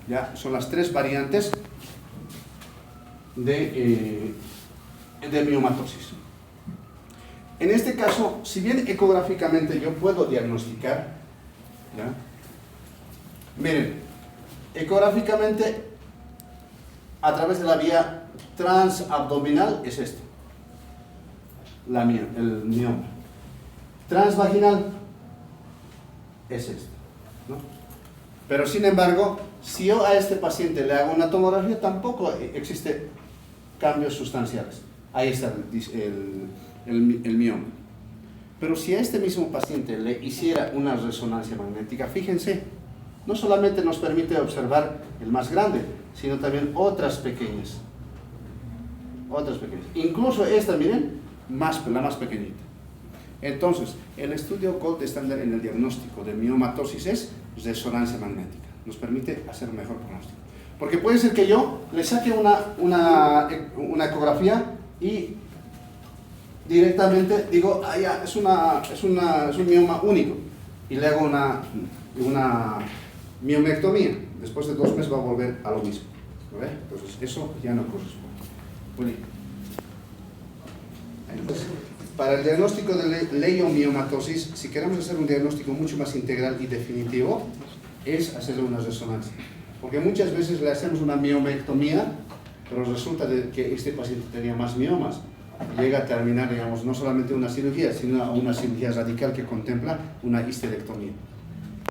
¿Ya? Son las 3 variantes de miomatosis. En este caso, si bien ecográficamente yo puedo diagnosticar, ¿ya? Miren, ecográficamente a través de la vía transabdominal es esto, el mioma. Transvaginal es esto, ¿no? Pero sin embargo, si yo a este paciente le hago una tomografía, tampoco existe cambios sustanciales. Ahí está el mioma. Pero si a este mismo paciente le hiciera una resonancia magnética, fíjense, no solamente nos permite observar el más grande, sino también otras pequeñas. Incluso esta, miren, la más pequeñita. Entonces, el estudio gold estándar en el diagnóstico de miomatosis es resonancia magnética. Nos permite hacer un mejor pronóstico. Porque puede ser que yo le saque una ecografía y directamente digo, ah, ya, es un mioma único. Y le hago una miomectomía. Después de 2 meses va a volver a lo mismo. ¿Ve? Entonces, eso ya no corresponde. Muy bien. Entonces, para el diagnóstico de leiomiomatosis, si queremos hacer un diagnóstico mucho más integral y definitivo, es hacerle una resonancia. Porque muchas veces le hacemos una miomectomía, pero resulta que este paciente tenía más miomas. Llega a terminar, digamos, no solamente una cirugía, sino una cirugía radical que contempla una histerectomía.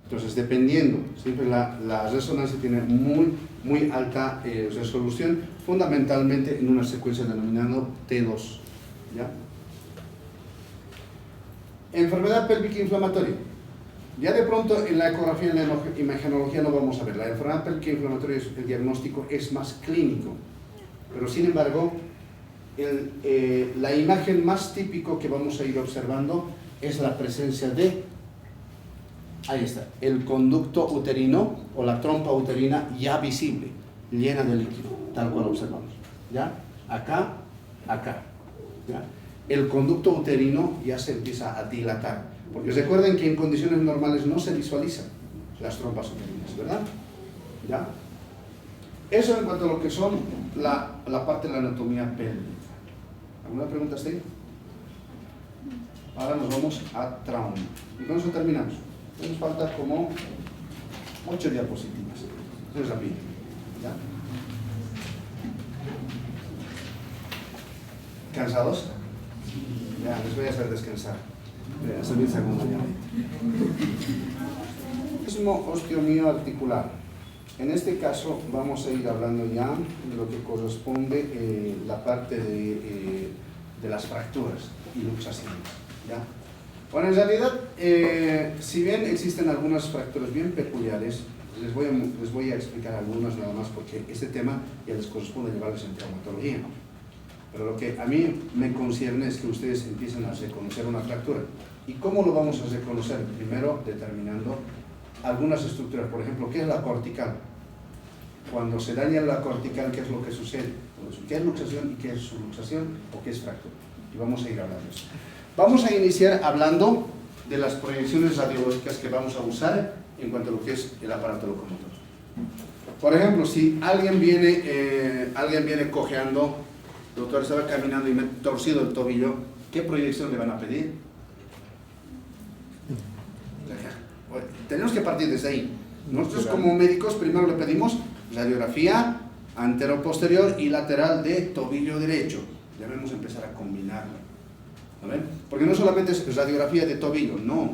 Entonces, dependiendo, siempre la resonancia tiene muy alta resolución, fundamentalmente en una secuencia denominada T2. ¿Ya? Enfermedad pélvica inflamatoria. Ya de pronto en la ecografía y en la imagenología no vamos a ver. La enfermedad pélvica inflamatoria, el diagnóstico es más clínico, pero sin embargo, la imagen más típico que vamos a ir observando es la presencia de, ahí está, el conducto uterino o la trompa uterina ya visible, llena de líquido, tal cual observamos. ¿Ya? Acá, acá. ¿Ya? El conducto uterino ya se empieza a dilatar, porque recuerden que en condiciones normales no se visualizan las trompas uterinas, ¿verdad? ¿Ya? Eso en cuanto a lo que son la parte de la anatomía pélvica. ¿Alguna pregunta hasta ahí? Ahora nos vamos a trauma. Y con eso terminamos. Nos falta como 8 diapositivas. Eso es rápido. ¿Ya? ¿Cansados? Ya, les voy a hacer descansar. Servirse con una llamadita. Osteomía articular. En este caso vamos a ir hablando ya de lo que corresponde la parte de las fracturas y luxaciones. ¿Ya? Bueno, en realidad, si bien existen algunas fracturas bien peculiares, les voy a explicar algunas nada más porque este tema ya les corresponde llevarles en traumatología. Pero lo que a mí me concierne es que ustedes empiecen a reconocer una fractura. ¿Y cómo lo vamos a reconocer? Primero, determinando algunas estructuras. Por ejemplo, ¿qué es la cortical? Cuando se daña la cortical, ¿qué es lo que sucede? ¿Qué es luxación y qué es subluxación o qué es fractura? Y vamos a ir hablando de eso. Vamos a iniciar hablando de las proyecciones radiológicas que vamos a usar en cuanto a lo que es el aparato locomotor. Por ejemplo, si alguien viene cojeando, doctor, estaba caminando y me he torcido el tobillo, ¿qué proyección le van a pedir? Tenemos que partir desde ahí. Nosotros como médicos primero le pedimos radiografía antero-posterior y lateral de tobillo derecho. Debemos empezar a combinarlo. ¿Vale? Porque no solamente es radiografía de tobillo, no.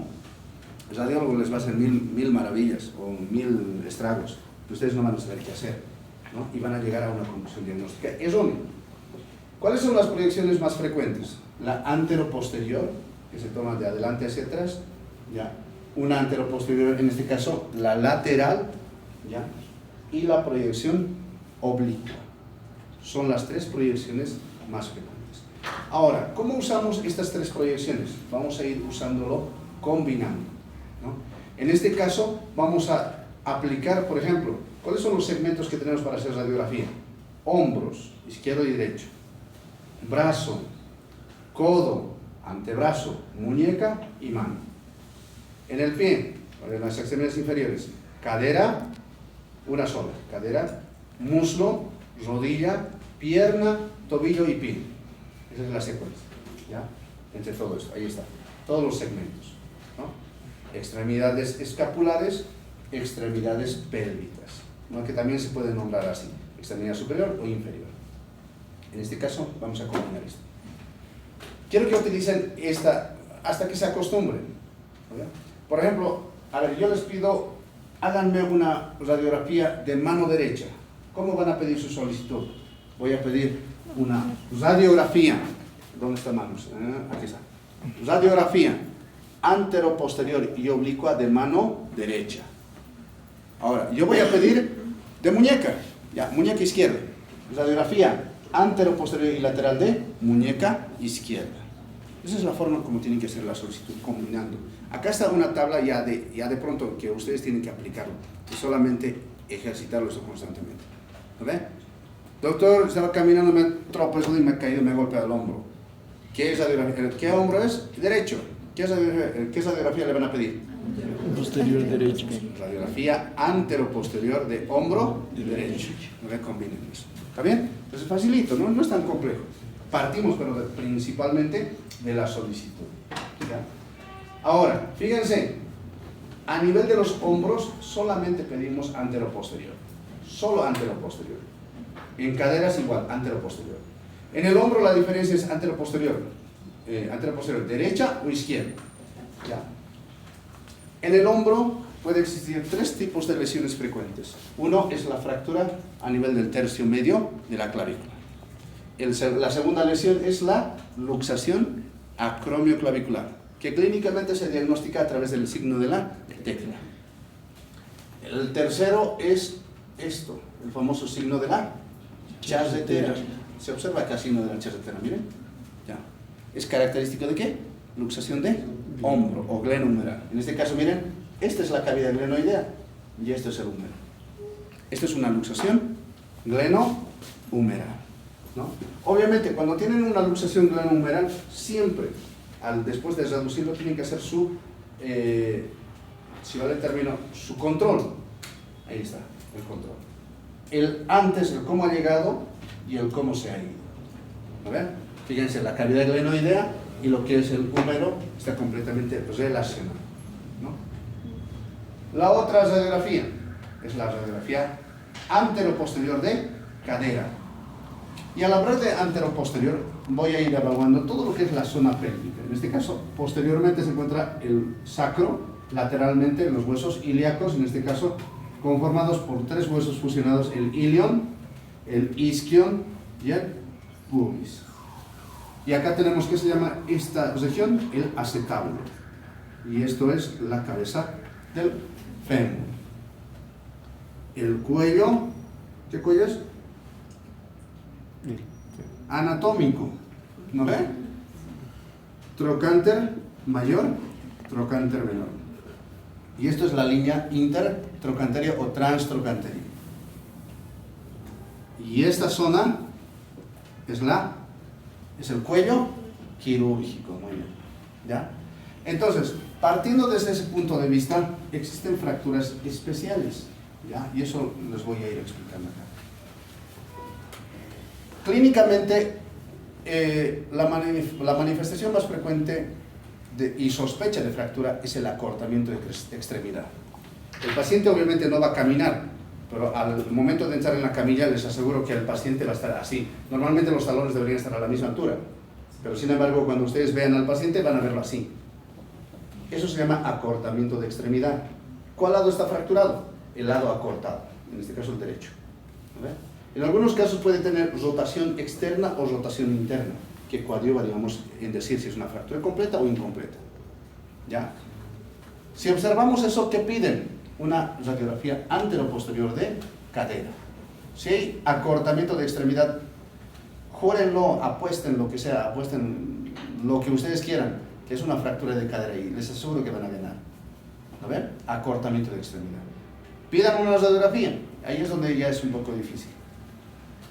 El radiólogo les va a hacer mil maravillas o 1000 estragos que ustedes no van a saber qué hacer, ¿no? Y van a llegar a una conclusión diagnóstica errónea. ¿Cuáles son las proyecciones más frecuentes? La antero-posterior, que se toma de adelante hacia atrás, ¿ya? Una antero-posterior, en este caso la lateral, ¿ya? Y la proyección oblicua. Son las 3 proyecciones más frecuentes. Ahora, ¿cómo usamos estas 3 proyecciones? Vamos a ir usándolo combinando, ¿no? En este caso vamos a aplicar, por ejemplo, ¿cuáles son los segmentos que tenemos para hacer radiografía? Hombros, izquierdo y derecho. Brazo, codo, antebrazo, muñeca y mano. En el pie, en las extremidades inferiores, cadera, una sola, cadera, muslo, rodilla, pierna, tobillo y pie. Esa es la secuencia, ¿ya? Entre todo esto, ahí está, todos los segmentos, ¿no? Extremidades escapulares, extremidades pélvicas, ¿no? Que también se puede nombrar así, extremidad superior o inferior. En este caso, vamos a combinar esto. Quiero que utilicen esta hasta que se acostumbren, ¿no? Por ejemplo, a ver, yo les pido, háganme una radiografía de mano derecha. ¿Cómo van a pedir su solicitud? Voy a pedir una radiografía. ¿Dónde está manos? Aquí está. Radiografía antero-posterior y oblicua de mano derecha. Ahora, yo voy a pedir de muñeca. Ya, muñeca izquierda. Radiografía antero-posterior y lateral de muñeca izquierda. Esa es la forma como tienen que hacer la solicitud, combinando. Acá está una tabla ya de pronto que ustedes tienen que aplicarlo y solamente ejercitarlo eso constantemente. ¿Ve? Doctor, estaba caminando, me he tropezado y me he caído, me he golpeado el hombro. ¿Qué es radiografía? ¿Qué hombro es? Derecho. ¿Qué radiografía le van a pedir? Posterior derecho. Radiografía antero-posterior de hombro derecho. ¿Ve? Combinen eso. ¿Está bien? Entonces facilito, ¿no? No es tan complejo. Partimos, pero principalmente de la solicitud. ¿Ya? Ahora, fíjense, a nivel de los hombros solamente pedimos antero-posterior. Solo antero-posterior. En caderas igual, antero-posterior. En el hombro la diferencia es antero-posterior. Antero-posterior, derecha o izquierda. ¿Ya? En el hombro puede existir 3 tipos de lesiones frecuentes. Uno es la fractura a nivel del tercio medio de la clavícula. La segunda lesión es la luxación acromioclavicular, que clínicamente se diagnostica a través del signo de la tecla. El tercero es esto, el famoso signo de la charretera. Se observa acá el signo de la charretera, miren. Ya. ¿Es característico de qué? Luxación de hombro o glenohumeral. En este caso, miren, esta es la cavidad glenoidea y esto es el húmero. Esto es una luxación glenohumeral, ¿no? Obviamente, cuando tienen una luxación glenohumeral, siempre, después de reducirlo, tienen que hacer su, si vale el término, su control. Ahí está, el control. El antes, el cómo ha llegado y el cómo se ha ido. ¿A ver? Fíjense, la cavidad glenoidea y lo que es el húmero está completamente relacionado, ¿no? La otra radiografía es la radiografía anteroposterior de cadera. Y al hablar de anteroposterior, voy a ir evaluando todo lo que es la zona pélvica. En este caso, posteriormente se encuentra el sacro, lateralmente los huesos ilíacos, en este caso, conformados por 3 huesos fusionados, el ilion, el isquion y el pubis. Y acá tenemos, ¿qué se llama esta región? El acetábulo. Y esto es la cabeza del fémur. El cuello, ¿qué cuello es? Anatómico, ¿no ve? Trocánter mayor, trocánter menor. Y esto es la línea intertrocanteria o transtrocanteria. Y esta zona es el cuello quirúrgico, muy bien, ¿ya? Entonces, partiendo desde ese punto de vista, existen fracturas especiales, ¿ya? Y eso les voy a ir explicando acá. Clínicamente, la manifestación más frecuente y sospecha de fractura es el acortamiento de extremidad. El paciente obviamente no va a caminar, pero al momento de entrar en la camilla les aseguro que el paciente va a estar así. Normalmente los talones deberían estar a la misma altura, pero sin embargo cuando ustedes vean al paciente van a verlo así. Eso se llama acortamiento de extremidad. ¿Cuál lado está fracturado? El lado acortado, en este caso el derecho. En algunos casos puede tener rotación externa o rotación interna, que coadyuva, digamos, en decir si es una fractura completa o incompleta. ¿Ya? Si observamos eso, ¿qué piden? Una radiografía anteroposterior de cadera. Si hay acortamiento de extremidad, júrenlo, apuesten lo que sea, apuesten lo que ustedes quieran, que es una fractura de cadera y les aseguro que van a ganar. ¿A ver? Acortamiento de extremidad. Pidan una radiografía, ahí es donde ya es un poco difícil.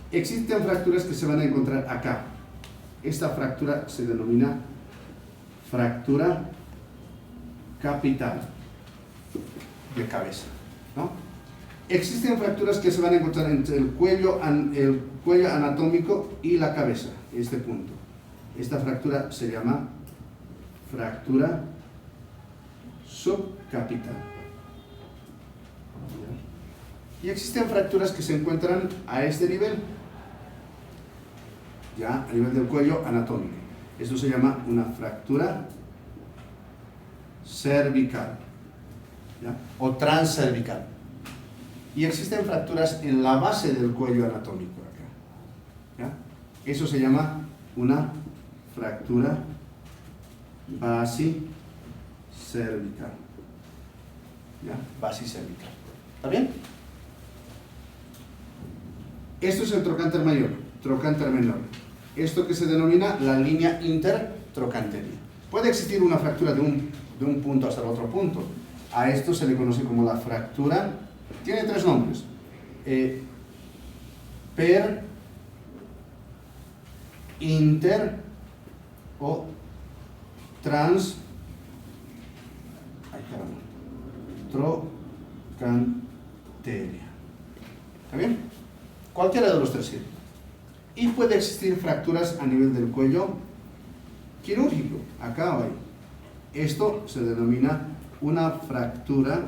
Existen fracturas que se van a encontrar acá. Esta fractura se denomina fractura capital de cabeza, ¿no? Existen fracturas que se van a encontrar entre el cuello anatómico y la cabeza, este punto. Esta fractura se llama fractura subcapital. Y existen fracturas que se encuentran a este nivel, ya a nivel del cuello anatómico. Esto se llama una fractura cervical, ¿ya? O transcervical. Y existen fracturas en la base del cuello anatómico acá, ¿ya? Eso se llama una fractura basicervical, ¿ya? Basicervical. ¿Está bien? Esto es el trocánter mayor, trocánter menor. Esto que se denomina la línea intertrocanteria. Puede existir una fractura de un punto hasta el otro punto. A esto se le conoce como la fractura, tiene 3 nombres. Per, inter o trans, trocanteria. ¿Está bien? Cualquiera de los 3 sirve. Y puede existir fracturas a nivel del cuello quirúrgico, acá o ahí. Esto se denomina una fractura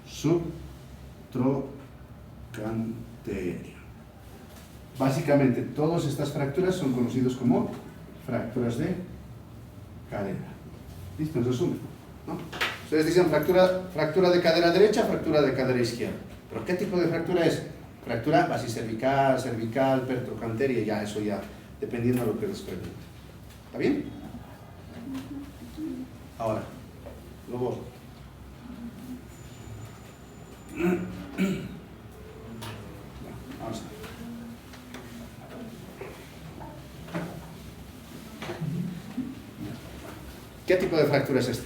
subtrocanteria. Básicamente, todas estas fracturas son conocidas como fracturas de cadera. ¿Listo? En resumen, ¿no? Ustedes dicen fractura de cadera derecha, fractura de cadera izquierda. ¿Pero qué tipo de fractura es? Fractura basicervical, cervical, pertrocanteria, ya eso ya, dependiendo de lo que les pregunte. ¿Está bien? Ahora, lo borro. Vamos a ver. ¿Qué tipo de fractura es esta?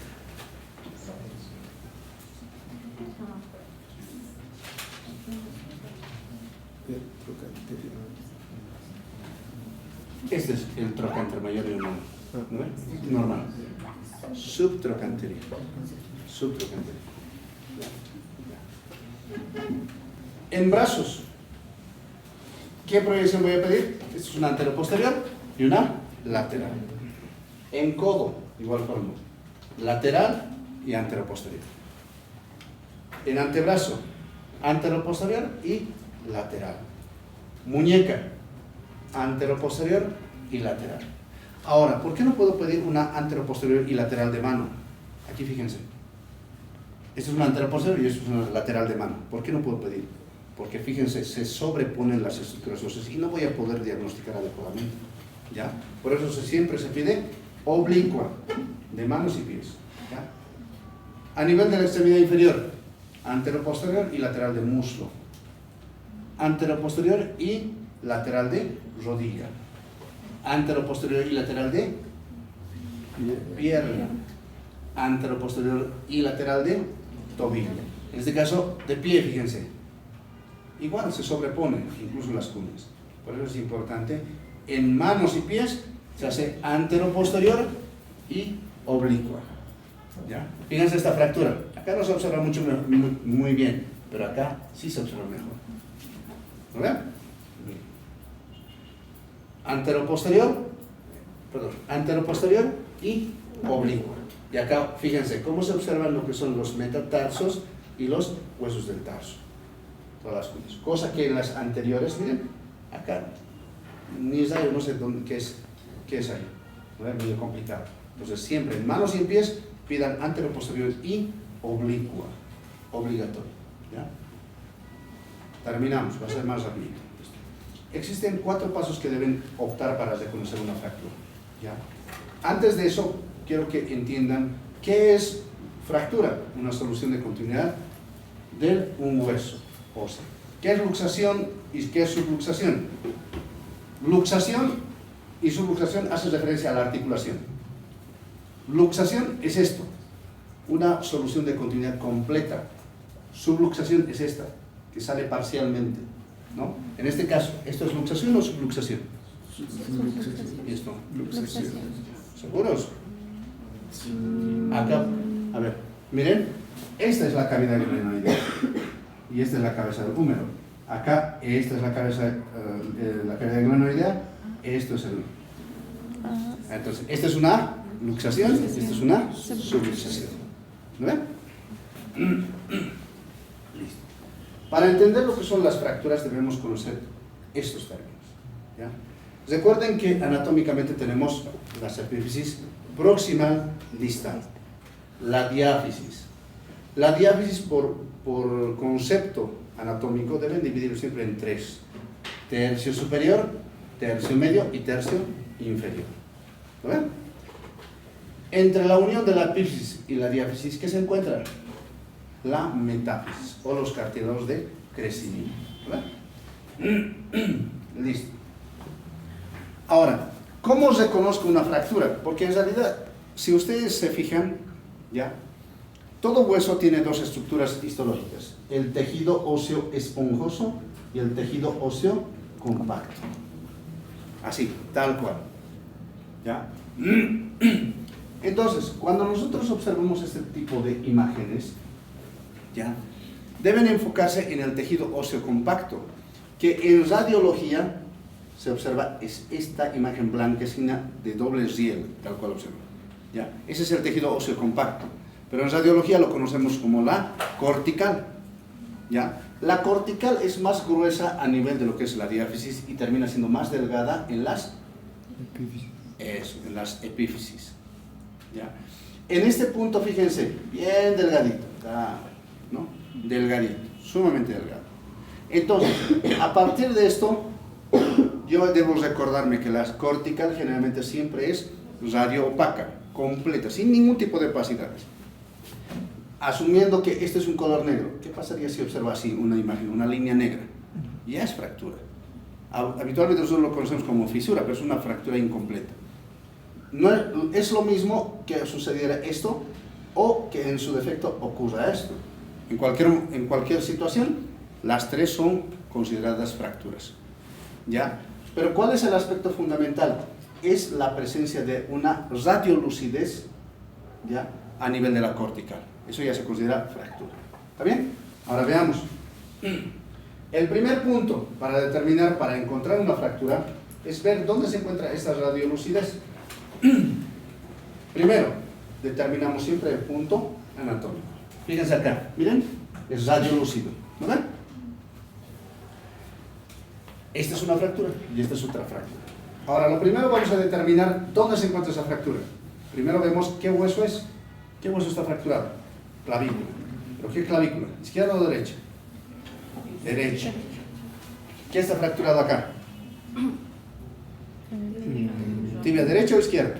Este es el trocánter mayor y menor, ¿no? Normal. Subtrocánter. Subtrocánter. En brazos, ¿qué proyección voy a pedir? Esta es una anteroposterior y una lateral. En codo, igual forma, lateral y anteroposterior. En antebrazo, anteroposterior y lateral. Muñeca, anteroposterior y lateral. Ahora, ¿por qué no puedo pedir una anteroposterior y lateral de mano? Aquí fíjense. Esto es una anteroposterior y esto es una lateral de mano. ¿Por qué no puedo pedir? Porque fíjense, se sobreponen las estructuras óseas y no voy a poder diagnosticar adecuadamente. ¿Ya? Por eso siempre se pide oblicua, de manos y pies. ¿Ya? A nivel de la extremidad inferior, anteroposterior y lateral de muslo. Anteroposterior y lateral de rodilla. Anteroposterior y lateral de pierna. Anteroposterior y lateral de tobillo. En este caso, de pie, fíjense. Igual se sobrepone, incluso las cuñas. Por eso es importante, en manos y pies se hace anteroposterior y oblicua. ¿Ya? Fíjense esta fractura. Acá no se observa muy bien, pero acá sí se observa mejor. ¿Lo ven? Anteroposterior y oblicua. Y acá, fíjense, cómo se observan lo que son los metatarsos y los huesos del tarso. Todas las cuñas. Cosa que en las anteriores, miren, acá, ni es ahí, no sé dónde, qué es ahí. ¿No es? Muy complicado. Entonces, siempre en manos y en pies, pidan anteroposterior y oblicua. Obligatorio. ¿Ya? Terminamos, va a ser más rápido. Existen 4 pasos que deben optar para reconocer una fractura. ¿Ya? Antes de eso, quiero que entiendan qué es fractura, una solución de continuidad de un hueso óseo. ¿Qué es luxación y qué es subluxación? Luxación y subluxación hacen referencia a la articulación. Luxación es esto, una solución de continuidad completa. Subluxación es esta, que sale parcialmente, ¿no? En este caso, ¿esto es luxación o subluxación? ¿Y esto? Luxación. ¿Seguros? Acá, a ver, miren, esta es la cavidad glenoidea y esta es la cabeza del húmero. Acá, esta es la cabeza, la cavidad glenoidea, esto es el... Entonces, esta es una luxación, esta es una subluxación. ¿No ven? Listo. Para entender lo que son las fracturas debemos conocer estos términos. ¿Ya? Recuerden que anatómicamente tenemos las epífisis proximal distal, la diáfisis. La diáfisis por concepto anatómico deben dividir siempre en 3: tercio superior, tercio medio y tercio inferior. ¿Lo ven? Entre la unión de la epífisis y la diáfisis, ¿qué se encuentra? La metáfisis o los cartílagos de crecimiento. ¿Lo ven? Listo. Ahora, ¿cómo reconozco una fractura? Porque en realidad, si ustedes se fijan, ¿ya? Todo hueso tiene 2 estructuras histológicas: el tejido óseo esponjoso y el tejido óseo compacto. Así, tal cual. ¿Ya? Entonces, cuando nosotros observamos este tipo de imágenes, ¿ya? Deben enfocarse en el tejido óseo compacto, que en radiología se observa es esta imagen blanquecina de doble riel, tal cual observa. ¿Ya? Ese es el tejido óseo compacto, pero en radiología lo conocemos como la cortical. ¿Ya? La cortical es más gruesa a nivel de lo que es la diáfisis y termina siendo más delgada en las epífisis. ¿Ya? En este punto, fíjense, bien delgadito, ¿no? Delgadito, sumamente delgado. Entonces, a partir de esto, yo debo recordarme que la cortical generalmente siempre es radio opaca, completa, sin ningún tipo de opacidades. Asumiendo que este es un color negro, ¿qué pasaría si observa así una imagen, una línea negra? Ya es fractura. Habitualmente nosotros lo conocemos como fisura, pero es una fractura incompleta. no es lo mismo que sucediera esto o que en su defecto ocurra esto. En cualquier situación, las tres son consideradas fracturas, ¿ya? Pero ¿cuál es el aspecto fundamental? Es la presencia de una radiolucidez, ¿ya?, a nivel de la cortical. Eso ya se considera fractura. ¿Está bien? Ahora veamos. El primer punto para determinar, para encontrar una fractura, es ver dónde se encuentra esta radiolucidez. Primero, determinamos siempre el punto anatómico. Fíjense acá, miren, es radiolúcido, ¿no ven? Esta es una fractura y esta es otra fractura. Ahora, lo primero vamos a determinar dónde se encuentra esa fractura. Primero vemos qué hueso es. ¿Qué hueso está fracturado? Clavícula. ¿Pero qué clavícula? ¿Izquierda o derecha? Derecha. ¿Qué está fracturado acá? ¿Tibia derecha o izquierda?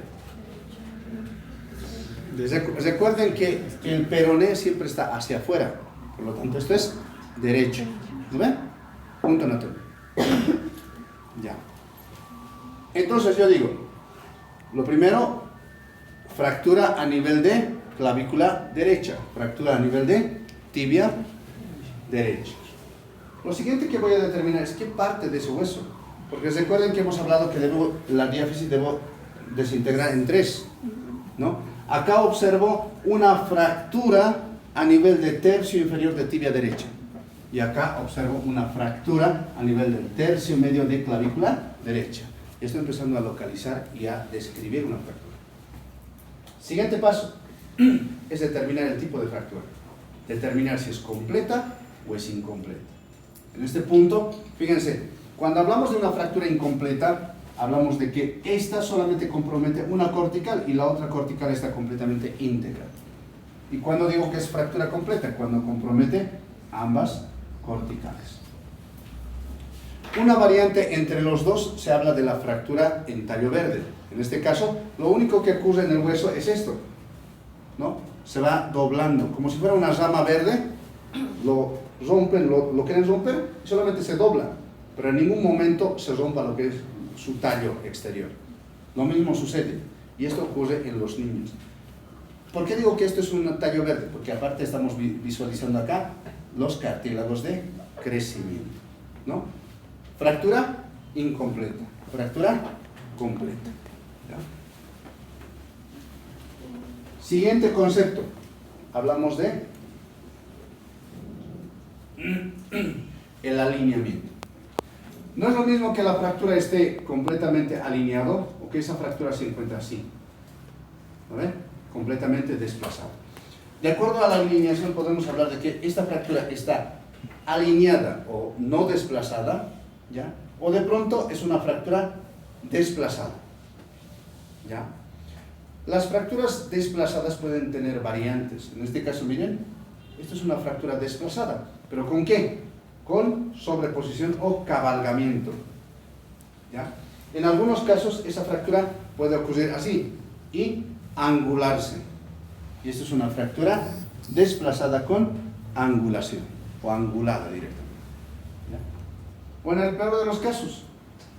Recuerden que el peroné siempre está hacia afuera. Por lo tanto, esto es derecho. ¿No ven? Punto anatómico. Ya. Entonces yo digo, lo primero, fractura a nivel de clavícula derecha, fractura a nivel de tibia derecha. Lo siguiente que voy a determinar es qué parte de ese hueso, porque recuerden que hemos hablado que la diáfisis debo desintegrar en tres, ¿no? Acá observo una fractura a nivel de tercio inferior de tibia derecha. Y acá observo una fractura a nivel del tercio medio de clavícula derecha. Estoy empezando a localizar y a describir una fractura. Siguiente paso es determinar el tipo de fractura. Determinar si es completa o es incompleta. En este punto, fíjense, cuando hablamos de una fractura incompleta, hablamos de que esta solamente compromete una cortical y la otra cortical está completamente íntegra. ¿Y cuando digo que es fractura completa? Cuando compromete ambas corticales. Una variante entre los dos se habla de la fractura en tallo verde. En este caso, lo único que ocurre en el hueso es esto, ¿no? Se va doblando, como si fuera una rama verde, lo rompen, lo quieren romper, y solamente se dobla, pero en ningún momento se rompa lo que es su tallo exterior. Lo mismo sucede, y esto ocurre en los niños. ¿Por qué digo que esto es un tallo verde? Porque aparte estamos visualizando acá los cartílagos de crecimiento, ¿no? Fractura incompleta, fractura completa, ¿ya? Siguiente concepto, hablamos de el alineamiento. No es lo mismo que la fractura esté completamente alineado o que esa fractura se encuentre así, ¿no ven? Completamente desplazada. De acuerdo a la alineación podemos hablar de que esta fractura está alineada o no desplazada, ¿ya? O de pronto es una fractura desplazada, ¿ya? Las fracturas desplazadas pueden tener variantes. En este caso, miren, esto es una fractura desplazada. ¿Pero con qué? Con sobreposición o cabalgamiento, ¿ya? En algunos casos esa fractura puede ocurrir así y angularse. Y esto es una fractura desplazada con angulación o angulada directamente, ¿ya? O en el peor de los casos,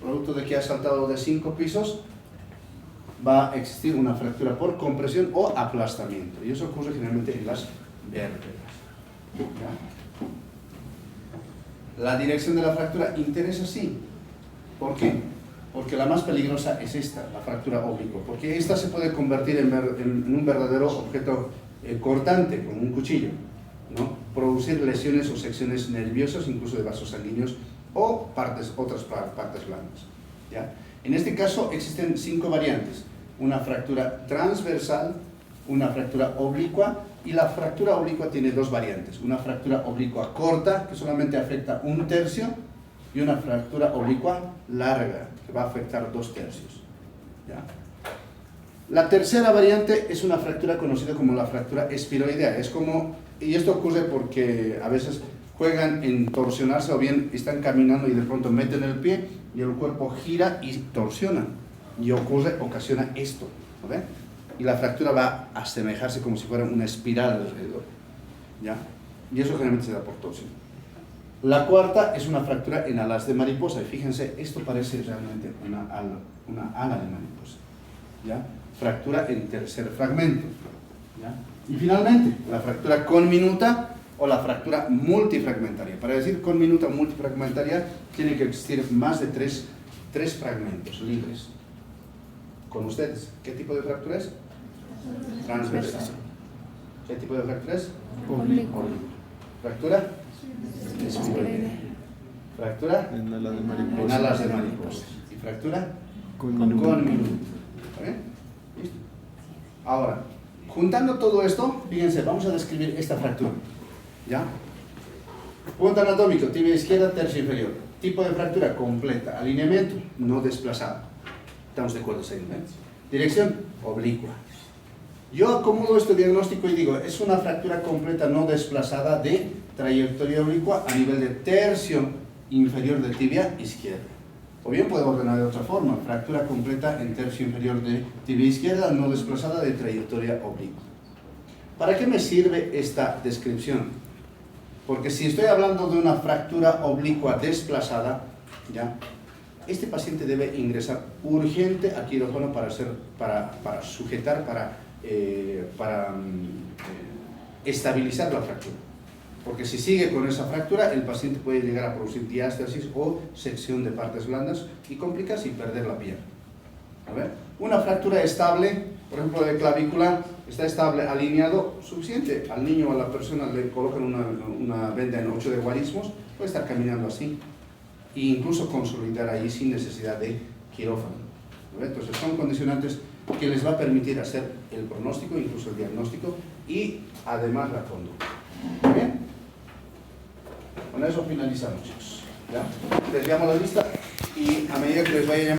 producto de que ha saltado de 5 pisos, va a existir una fractura por compresión o aplastamiento. Y eso ocurre generalmente en las vértebras, ¿ya? La dirección de la fractura interesa, sí. ¿Por qué? Porque la más peligrosa es esta, la fractura oblicua, porque esta se puede convertir en un verdadero objeto cortante, como un cuchillo, ¿no? Producir lesiones o secciones nerviosas, incluso de vasos sanguíneos, o otras partes blandas, ¿ya? En este caso existen 5 variantes: una fractura transversal, una fractura oblicua, y la fractura oblicua tiene 2 variantes: una fractura oblicua corta, que solamente afecta 1/3, y una fractura oblicua larga, que va a afectar 2/3, ¿ya? La tercera variante es una fractura conocida como la fractura esfiroidea. Y esto ocurre porque a veces juegan en torsionarse, o bien están caminando y de pronto meten el pie y el cuerpo gira y torsiona, y ocasiona esto, ¿no ven? Y la fractura va a asemejarse como si fuera una espiral alrededor, ¿ya? Y eso generalmente se da por torsión. La cuarta es una fractura en alas de mariposa, y fíjense, esto parece realmente una ala de mariposa, ¿ya? fractura en tercer fragmento. ¿Ya? Y finalmente, la fractura conminuta o la fractura multifragmentaria. Para decir conminuta o multifragmentaria, tiene que existir más de tres fragmentos libres. Con ustedes, ¿qué tipo de fractura es? Transversal. ¿Qué tipo de fractura es? Oblicuo. ¿Fractura? Escuroidea. ¿Fractura? En alas de En mariposa. alas de mariposa. ¿Y fractura? Conminuta. Conminuta. ¿Está bien? ¿Listo? Ahora, juntando todo esto, fíjense, vamos a describir esta fractura. ¿Ya? Punto anatómico, tibia izquierda, tercio inferior. Tipo de fractura completa. Alineamiento, no desplazado. ¿Estamos de acuerdo, señores? Dirección, oblicua. Yo acomodo este diagnóstico y digo, es una fractura completa no desplazada de trayectoria oblicua a nivel de tercio inferior de tibia izquierda. O bien puedo ordenar de otra forma, fractura completa en tercio inferior de tibia izquierda no desplazada de trayectoria oblicua. ¿Para qué me sirve esta descripción? Porque si estoy hablando de una fractura oblicua desplazada, ¿ya? Este paciente debe ingresar urgente a quirófano para sujetar, para estabilizar la fractura. Porque si sigue con esa fractura, el paciente puede llegar a producir diástasis o sección de partes blandas y complicarse y perder la pierna. A ver, una fractura estable, por ejemplo de clavícula, está estable, alineado, suficiente. Al niño o a la persona le colocan una venda en 8 de guarismos, puede estar caminando así e incluso consolidar ahí sin necesidad de quirófano. Entonces son condicionantes que les va a permitir hacer el pronóstico, incluso el diagnóstico y además la conducta. ¿Muy bien? Con eso finalizamos, chicos. ¿Ya? Les llamo la lista y a medida que les vaya llamando